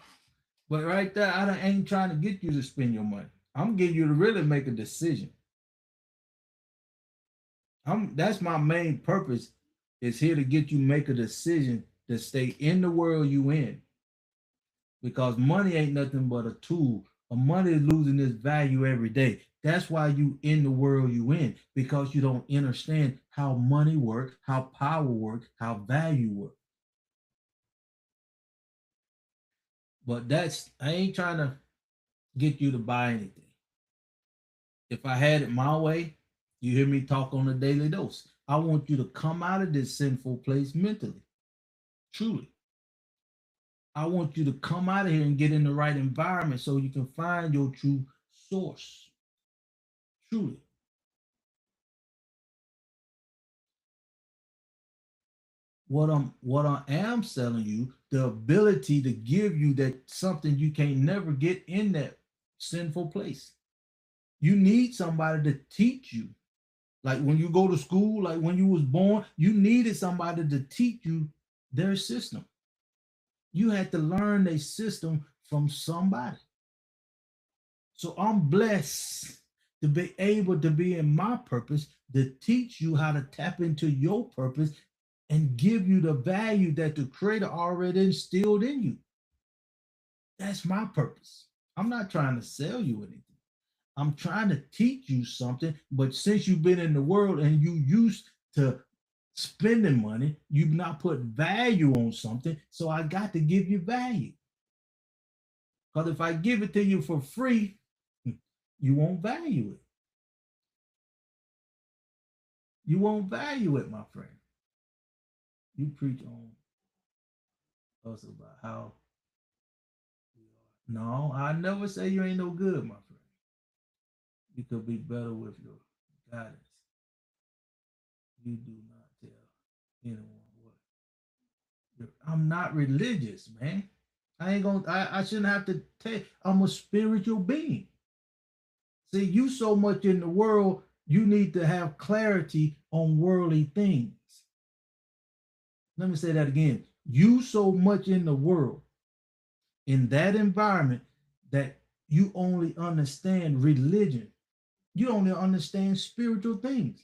but right there, ain't trying to get you to spend your money. I'm getting you to really make a decision. That's my main purpose is here to get you make a decision to stay in the world you in because money ain't nothing but a tool. A money is losing its value every day. That's why you in the world you in because you don't understand how money work, how power work, how value work. But that's I ain't trying to get you to buy anything. If I had it my way, you hear me talk on a daily dose. I want you to come out of this sinful place mentally, truly. I want you to come out of here and get in the right environment so you can find your true source, truly. What I am selling you, the ability to give you that something you can't never get in that sinful place. You need somebody to teach you. Like when you go to school, like when you was born, you needed somebody to teach you their system. You had to learn their system from somebody. So I'm blessed to be able to be in my purpose to teach you how to tap into your purpose and give you the value that the creator already instilled in you. That's my purpose. I'm not trying to sell you anything. I'm trying to teach you something, but since you've been in the world and you used to spending money, you've not put value on something. So I got to give you value. Because if I give it to you for free, you won't value it. You won't value it, my friend. You preach on us about how we are. No, I never say you ain't no good, my friend. You could be better with your guidance. You do not tell anyone what. I'm not religious, man. I ain't gonna. I shouldn't have to tell. I'm a spiritual being. See, you so much in the world, you need to have clarity on worldly things. Let me say that again. You so much in the world, in that environment, that you only understand religion. You only understand spiritual things.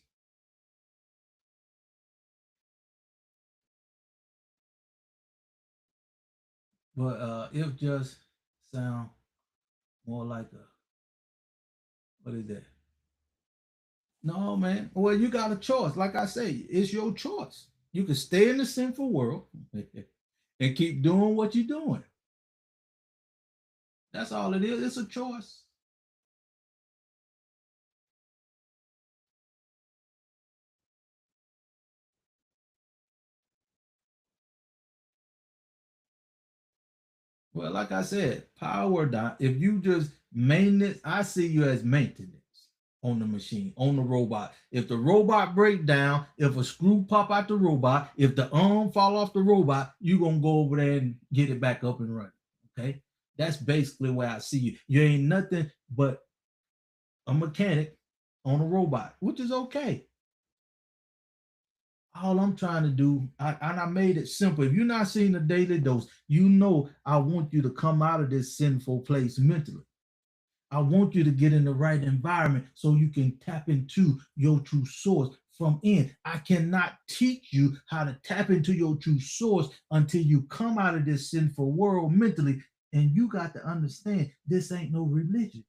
But it just sound more like a what is that? No, man. Well, you got a choice. Like I say, it's your choice. You can stay in the sinful world and keep doing what you're doing. That's all it is. It's a choice. Well, like I said, power down. If you just maintenance, I see you as maintenance on the machine, on the robot. If the robot break down, if a screw pop out the robot, if the arm fall off the robot, you gonna go over there and get it back up and running. Okay, that's basically where I see you. You ain't nothing but a mechanic on a robot, which is okay. All I'm trying to do, and I made it simple. If you're not seeing the daily dose, you know I want you to come out of this sinful place mentally. I want you to get in the right environment so you can tap into your true source from in. I cannot teach you how to tap into your true source until you come out of this sinful world mentally. And you got to understand this ain't no religion.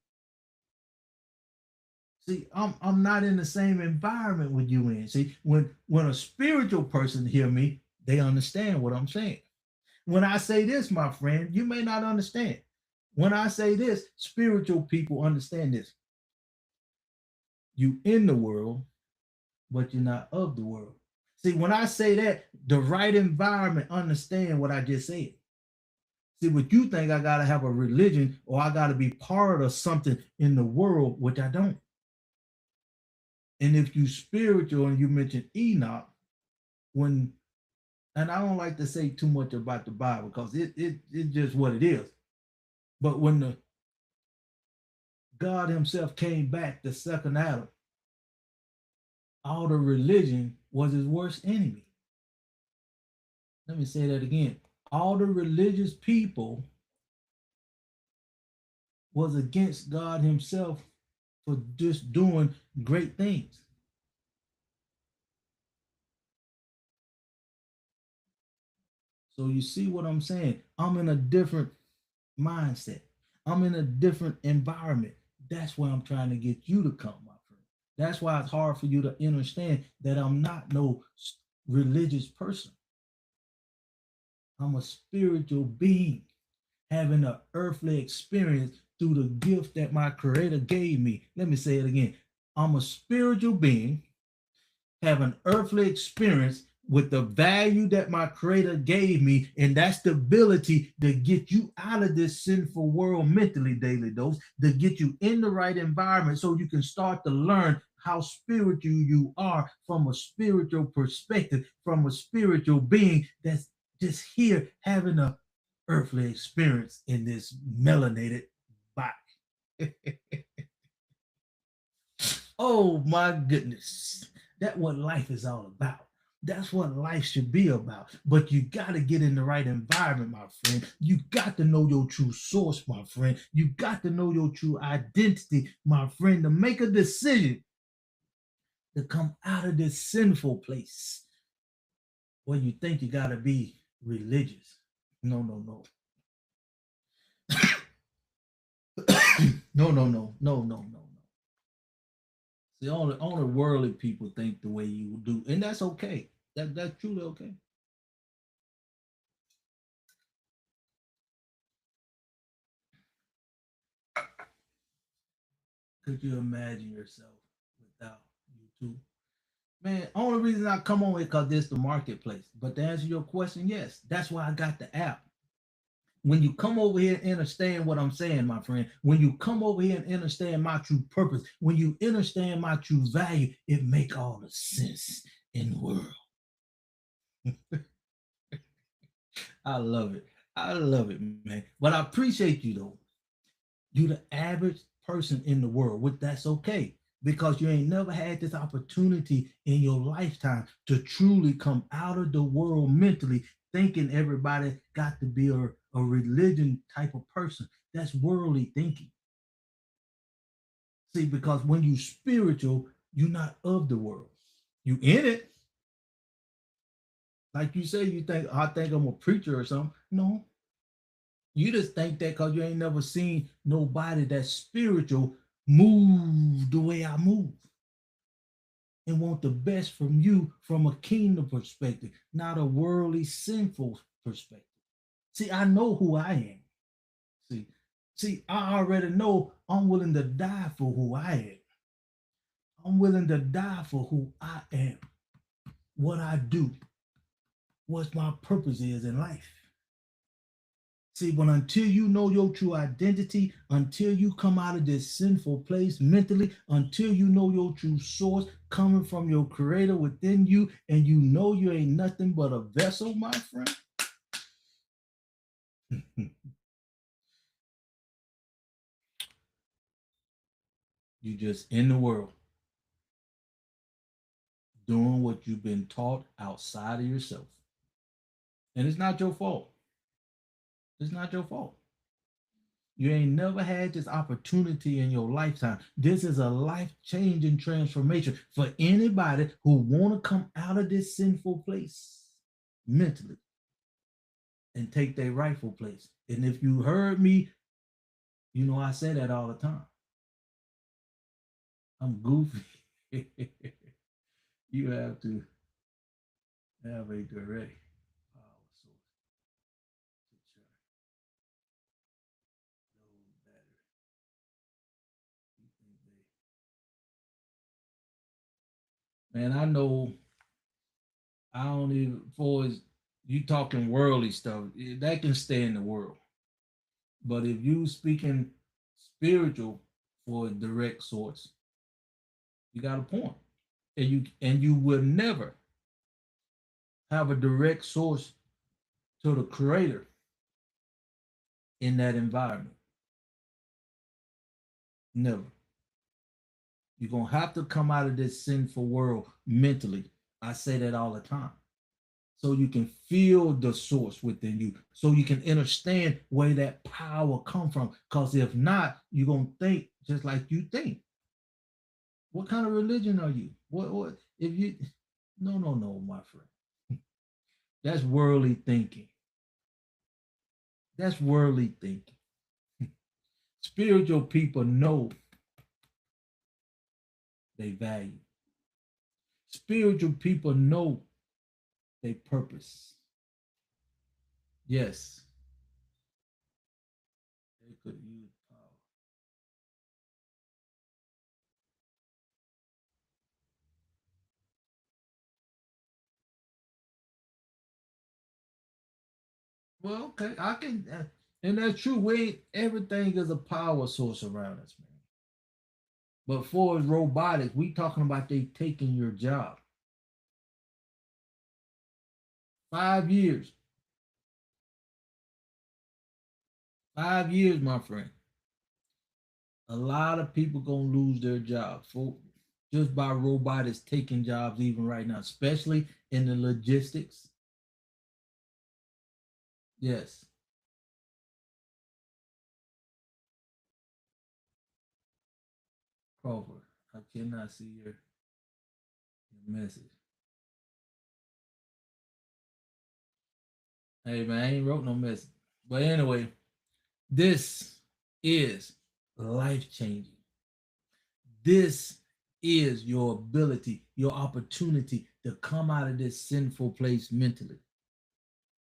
See, I'm not in the same environment with you in. See, when a spiritual person hear me, they understand what I'm saying. When I say this, my friend, you may not understand. When I say this, spiritual people understand this. You in the world, but you're not of the world. See, when I say that, the right environment understand what I just said. See, what you think I gotta have a religion or I gotta be part of something in the world, which I don't. And if you spiritual and you mentioned Enoch, when and I don't like to say too much about the Bible because it's just what it is. But when the God Himself came back, the second Adam, all the religion was his worst enemy. Let me say that again. All the religious people was against God Himself for just doing great things. So you see what I'm saying? I'm in a different mindset. I'm in a different environment. That's why I'm trying to get you to come, my friend. That's why it's hard for you to understand that I'm not no religious person. I'm a spiritual being having an earthly experience through the gift that my creator gave me. Let me say it again. I'm a spiritual being, have an earthly experience with the value that my creator gave me, and that's the ability to get you out of this sinful world mentally, daily dose, to get you in the right environment so you can start to learn how spiritual you are from a spiritual perspective, from a spiritual being that's just here having a earthly experience in this melanated body. Oh my goodness. That's what life is all about. That's what life should be about. But you got to get in the right environment, my friend. You got to know your true source, my friend. You got to know your true identity, my friend, to make a decision to come out of this sinful place where you think you got to be religious. No, no, no. No, no, no, no, no, no, no. See, only worldly people think the way you do, and that's okay. That's truly okay. Could you imagine yourself without YouTube? Man, only reason I come on it because this the marketplace. But to answer your question, yes, that's why I got the app. When you come over here and understand what I'm saying, my friend, when you come over here and understand my true purpose, when you understand my true value, it make all the sense in the world. I love it. I love it, man. But I appreciate you though. You the average person in the world, which that's okay because you ain't never had this opportunity in your lifetime to truly come out of the world mentally thinking everybody got to be a religion type of person. That's worldly thinking. See, because when you spiritual, you're not of the world. You in it. Like you say, you think I think I'm a preacher or something. No, you just think that because you ain't never seen nobody that's spiritual move the way I move and want the best from you from a kingdom perspective, not a worldly sinful perspective. See, I know who I am. See, see, I already know I'm willing to die for who I am. I'm willing to die for who I am, what I do, what my purpose is in life. See, but until you know your true identity, until you come out of this sinful place mentally, until you know your true source coming from your creator within you, and you know you ain't nothing but a vessel, my friend, you just in the world doing what you've been taught outside of yourself. And it's not your fault. It's not your fault. You ain't never had this opportunity in your lifetime. This is a life-changing transformation for anybody who want to come out of this sinful place mentally and take their rightful place. And if you heard me, you know I say that all the time. I'm goofy. You have to have a direct power source to charge those batteries. You think man, I know I don't even for as you talking worldly stuff, that can stay in the world. But if you speaking spiritual for a direct source, you got a point. And you will never have a direct source to the creator in that environment. Never. You're gonna have to come out of this sinful world mentally. I say that all the time. So you can feel the source within you, so you can understand where that power come from. Because if not, you're gonna think just like you think. What kind of religion are you? What if you no, my friend. That's worldly thinking. That's worldly thinking. Spiritual people know they value. Spiritual people know they purpose. Yes, they could use power. Well, okay, I can, and that's true. We everything is a power source around us, man. But for as robotics, we talking about they taking your job. 5 years, 5 years, my friend. A lot of people gonna lose their jobs for just by robotics taking jobs even right now, especially in the logistics. Yes, Crawford. I cannot see your message. Hey man, I ain't wrote no message. But anyway, this is life changing. This is your ability, your opportunity to come out of this sinful place mentally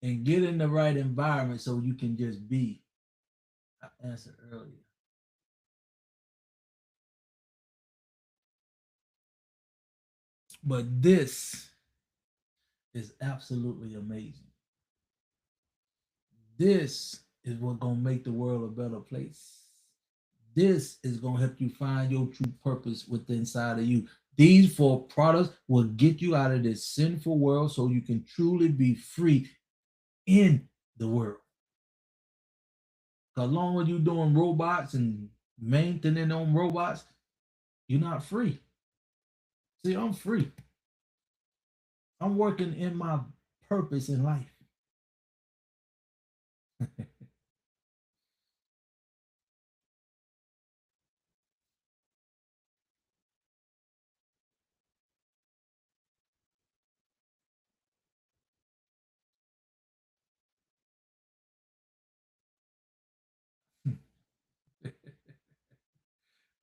and get in the right environment so you can just be. I answered earlier. But this is absolutely amazing. This is what's gonna make the world a better place. This is gonna help you find your true purpose within inside of you. These four products will get you out of this sinful world so you can truly be free in the world. Because long as you're doing robots and maintaining on robots, you're not free. See, I'm free. I'm working in my purpose in life.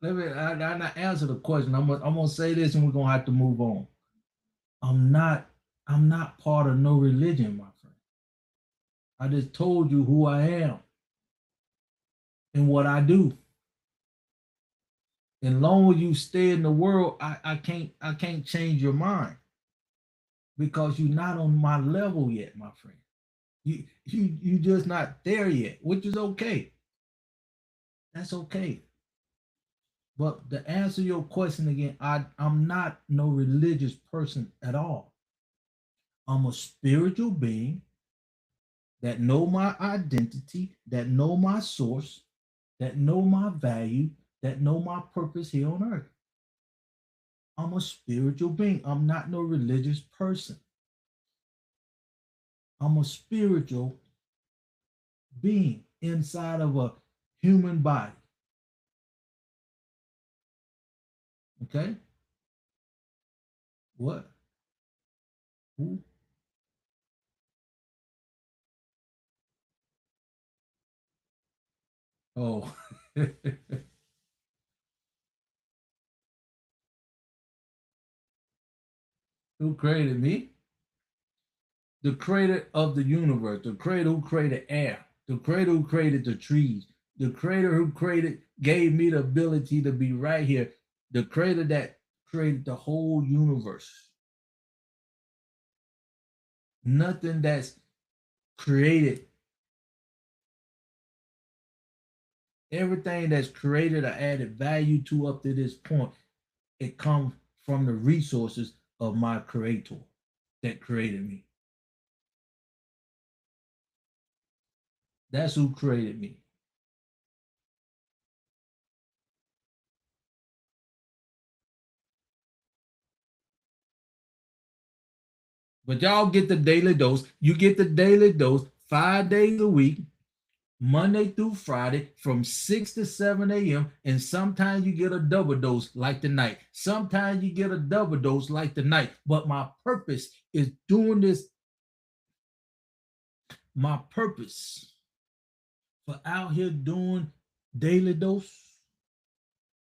Let me I not answer the question. I'm gonna say this and we're gonna have to move on. I'm not I'm not part of no religion, my friend. I just told you who I am and what I do. And long as you stay in the world, I can't change your mind because you're not on my level yet, my friend. You just not there yet, which is okay. That's okay. But to answer your question again, I'm not no religious person at all. I'm a spiritual being that know my identity, that know my source, that know my value, that know my purpose here on earth. I'm a spiritual being. I'm not no religious person. I'm a spiritual being inside of a human body. Okay? What? Who? Oh, who created me? The creator of the universe, the creator who created air, the creator who created the trees, the creator who created, gave me the ability to be right here, the creator that created the whole universe. Nothing that's created, everything that's created or added value to up to this point, it comes from the resources of my creator that created me. That's who created me. But y'all get the daily dose. You get the daily dose 5 days a week, Monday through Friday from 6 to 7 a.m. And sometimes you get a double dose like tonight. Sometimes you get a double dose like tonight. But my purpose is doing this. My purpose for out here doing daily dose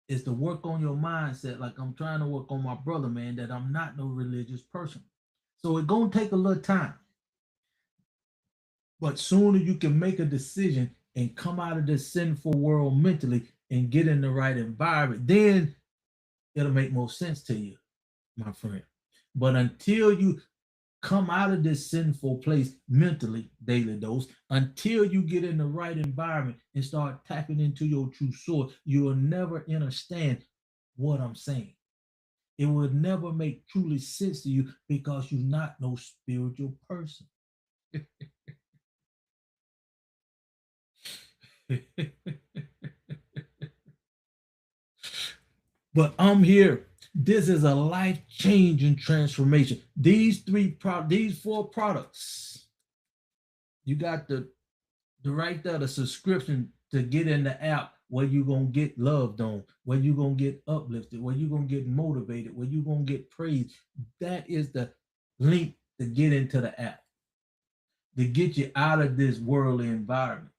is to work on your mindset like I'm trying to work on my brother, man, that I'm not no religious person. So it's going to take a little time. But sooner you can make a decision and come out of this sinful world mentally and get in the right environment, then it'll make more sense to you, my friend. But until you come out of this sinful place mentally, daily dose, until you get in the right environment and start tapping into your true source, you will never understand what I'm saying. It will never make truly sense to you because you're not no spiritual person. But I'm here. This is a life-changing transformation. These four products. You got the right there, the subscription to get in the app where you're gonna get loved on, where you're gonna get uplifted, where you're gonna get motivated, where you're gonna get praised. That is the link to get into the app, to get you out of this worldly environment.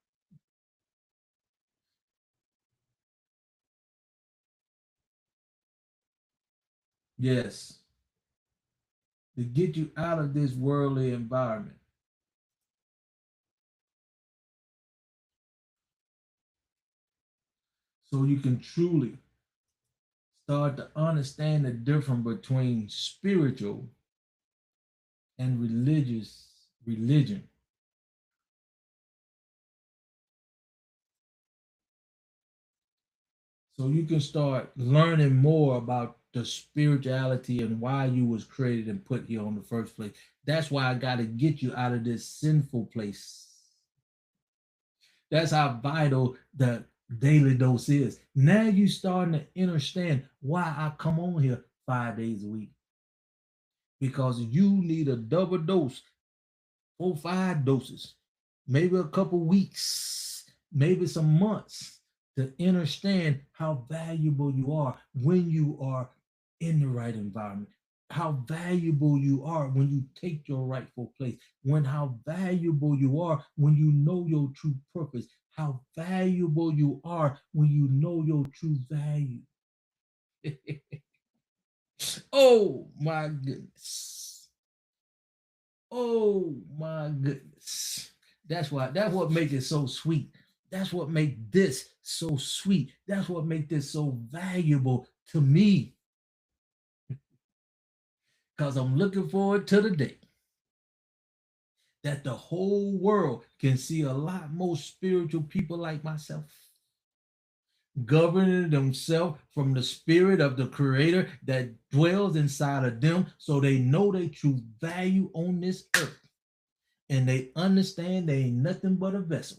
Yes, to get you out of this worldly environment. So you can truly start to understand the difference between spiritual and religion. So you can start learning more about the spirituality and why you was created and put here on the first place. That's why I got to get you out of this sinful place. That's how vital the daily dose is. Now you starting to understand why I come on here 5 days a week. Because you need a double dose, 4, 5 doses, maybe a couple weeks, maybe some months to understand how valuable you are when you are in the right environment, how valuable you are when you take your rightful place, when how valuable you are when you know your true purpose, how valuable you are when you know your true value. Oh my goodness. Oh my goodness. That's what makes it so sweet. That's what makes this so sweet. That's what makes this so valuable to me. Because I'm looking forward to the day that the whole world can see a lot more spiritual people like myself governing themselves from the spirit of the creator that dwells inside of them so they know their true value on this earth and they understand they ain't nothing but a vessel.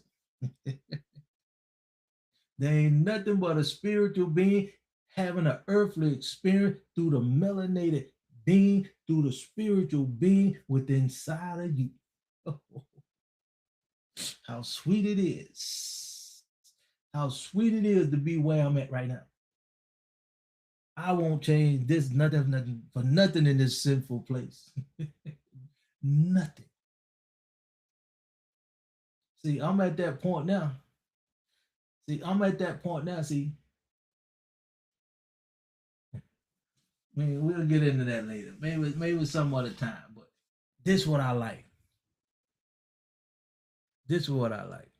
They ain't nothing but a spiritual being having an earthly experience through the melanated being, through the spiritual being within inside of you. Oh, how sweet it is. How sweet it is to be where I'm at right now. I won't change this nothing for nothing in this sinful place. Nothing. See, I'm at that point now. See, we'll get into that later. Maybe some other time. But this is what I like. This is what I like.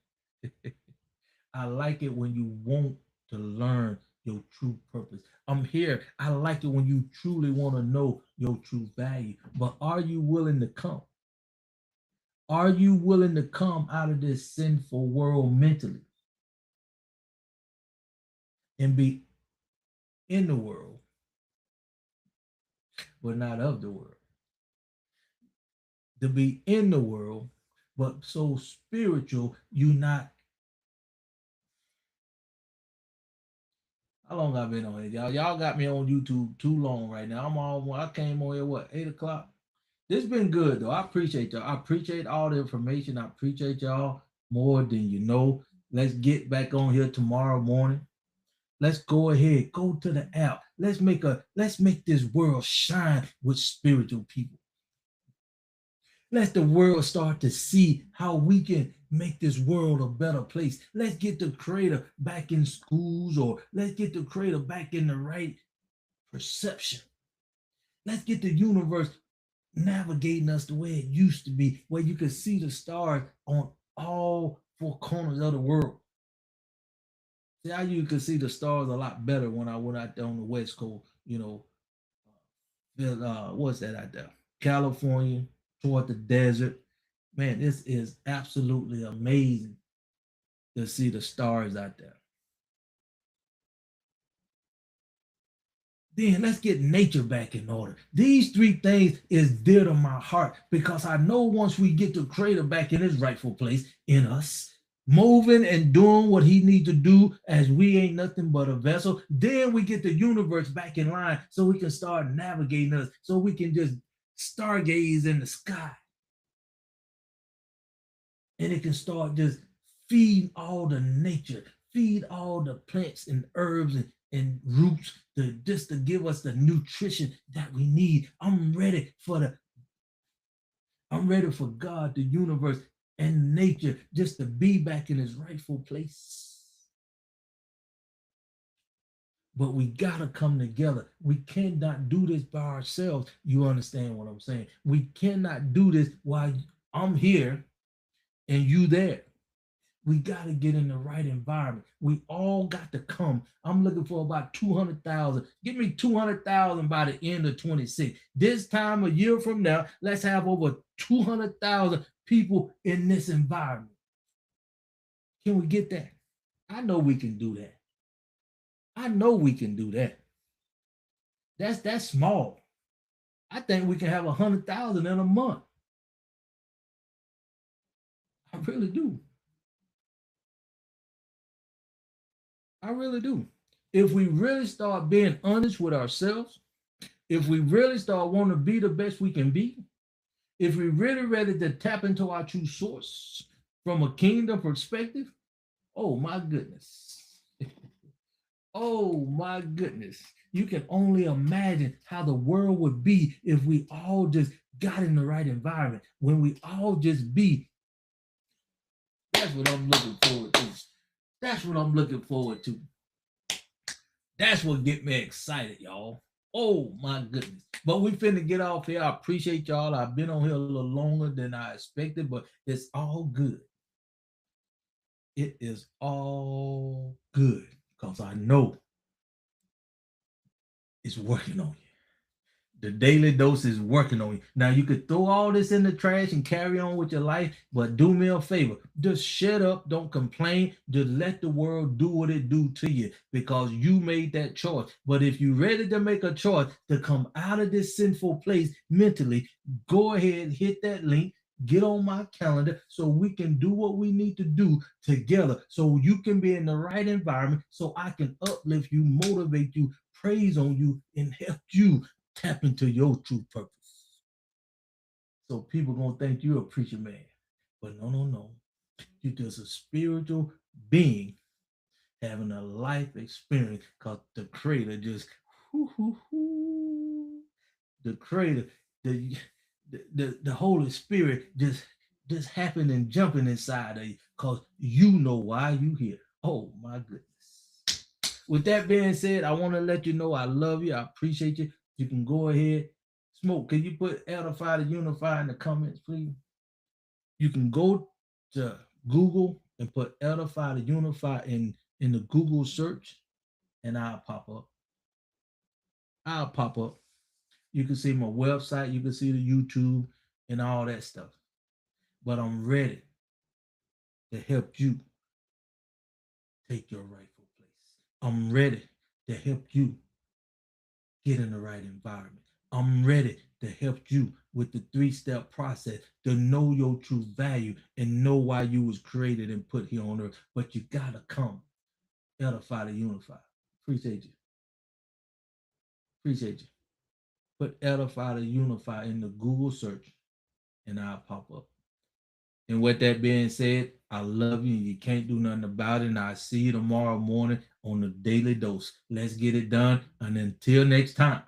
I like it when you want to learn your true purpose. I'm here. I like it when you truly want to know your true value. But are you willing to come? Are you willing to come out of this sinful world mentally and be in the world, but not of the world? To be in the world, but so spiritual, you not. How long I've been on it, y'all? Y'all got me on YouTube too long right now. I came on here, what, 8 o'clock? This been good though. I appreciate y'all. I appreciate all the information. I appreciate y'all more than you know. Let's get back on here tomorrow morning. Let's go ahead, go to the app. Let's make this world shine with spiritual people. Let the world start to see how we can make this world a better place. Let's get the creator back in schools, or let's get the creator back in the right perception. Let's get the universe navigating us the way it used to be, where you could see the stars on all four corners of the world. See how you could see the stars a lot better when I went out there on the West Coast, what's that out there? California, toward the desert. Man, this is absolutely amazing to see the stars out there. Then let's get nature back in order. These three things is dear to my heart, because I know once we get the creator back in his rightful place in us, moving and doing what he needs to do, as we ain't nothing but a vessel, then we get the universe back in line so we can start navigating us, so we can just stargaze in the sky. And it can start just feeding all the nature, feed all the plants and herbs and roots to give us the nutrition that we need. I'm ready for God, the universe, and nature just to be back in its rightful place. But we gotta come together. We cannot do this by ourselves. You understand what I'm saying? We cannot do this while I'm here and you there. We got to get in the right environment. We all got to come. I'm looking for about 200,000. Give me 200,000 by the end of 26. This time a year from now, let's have over 200,000 people in this environment. Can we get that? I know we can do that. I know we can do that. That's small. I think we can have 100,000 in a month. I really do. I really do. If we really start being honest with ourselves, if we really start wanting to be the best we can be, if we really ready to tap into our true source from a kingdom perspective, oh my goodness. Oh my goodness. You can only imagine how the world would be if we all just got in the right environment, when we all just be. That's what I'm looking forward to. That's what I'm looking forward to. That's what get me excited, y'all. Oh my goodness. But we finna get off here. I appreciate y'all. I've been on here a little longer than I expected, but it's all good. It is all good, because I know it's working on you. The daily dose is working on you. Now you could throw all this in the trash and carry on with your life, but do me a favor. Just shut up. Don't complain. Just let the world do what it do to you, because you made that choice. But if you're ready to make a choice to come out of this sinful place mentally, go ahead, hit that link, get on my calendar so we can do what we need to do together. So you can be in the right environment so I can uplift you, motivate you, praise on you, and help you tap into your true purpose. So people gonna think you're a preacher man. But no, no, no. You're just a spiritual being having a life experience because the creator just the creator, the, the Holy Spirit just happened and jumping inside of you because you know why you here. Oh my goodness. With that being said, I want to let you know I love you. I appreciate you. You can go ahead. Smoke, can you put Edify to Unify in the comments, please? You can go to Google and put Edify to Unify in the Google search, and I'll pop up. I'll pop up. You can see my website, you can see the YouTube and all that stuff. But I'm ready to help you take your rightful place. I'm ready to help you get in the right environment. I'm ready to help you with the 3-step process to know your true value and know why you was created and put here on earth. But you gotta come, Edify to Unify. Appreciate you. Appreciate you. Put Edify to Unify in the Google search and I'll pop up. And with that being said, I love you and you can't do nothing about it. And I'll see you tomorrow morning on the Daily Dose. Let's get it done. And until next time.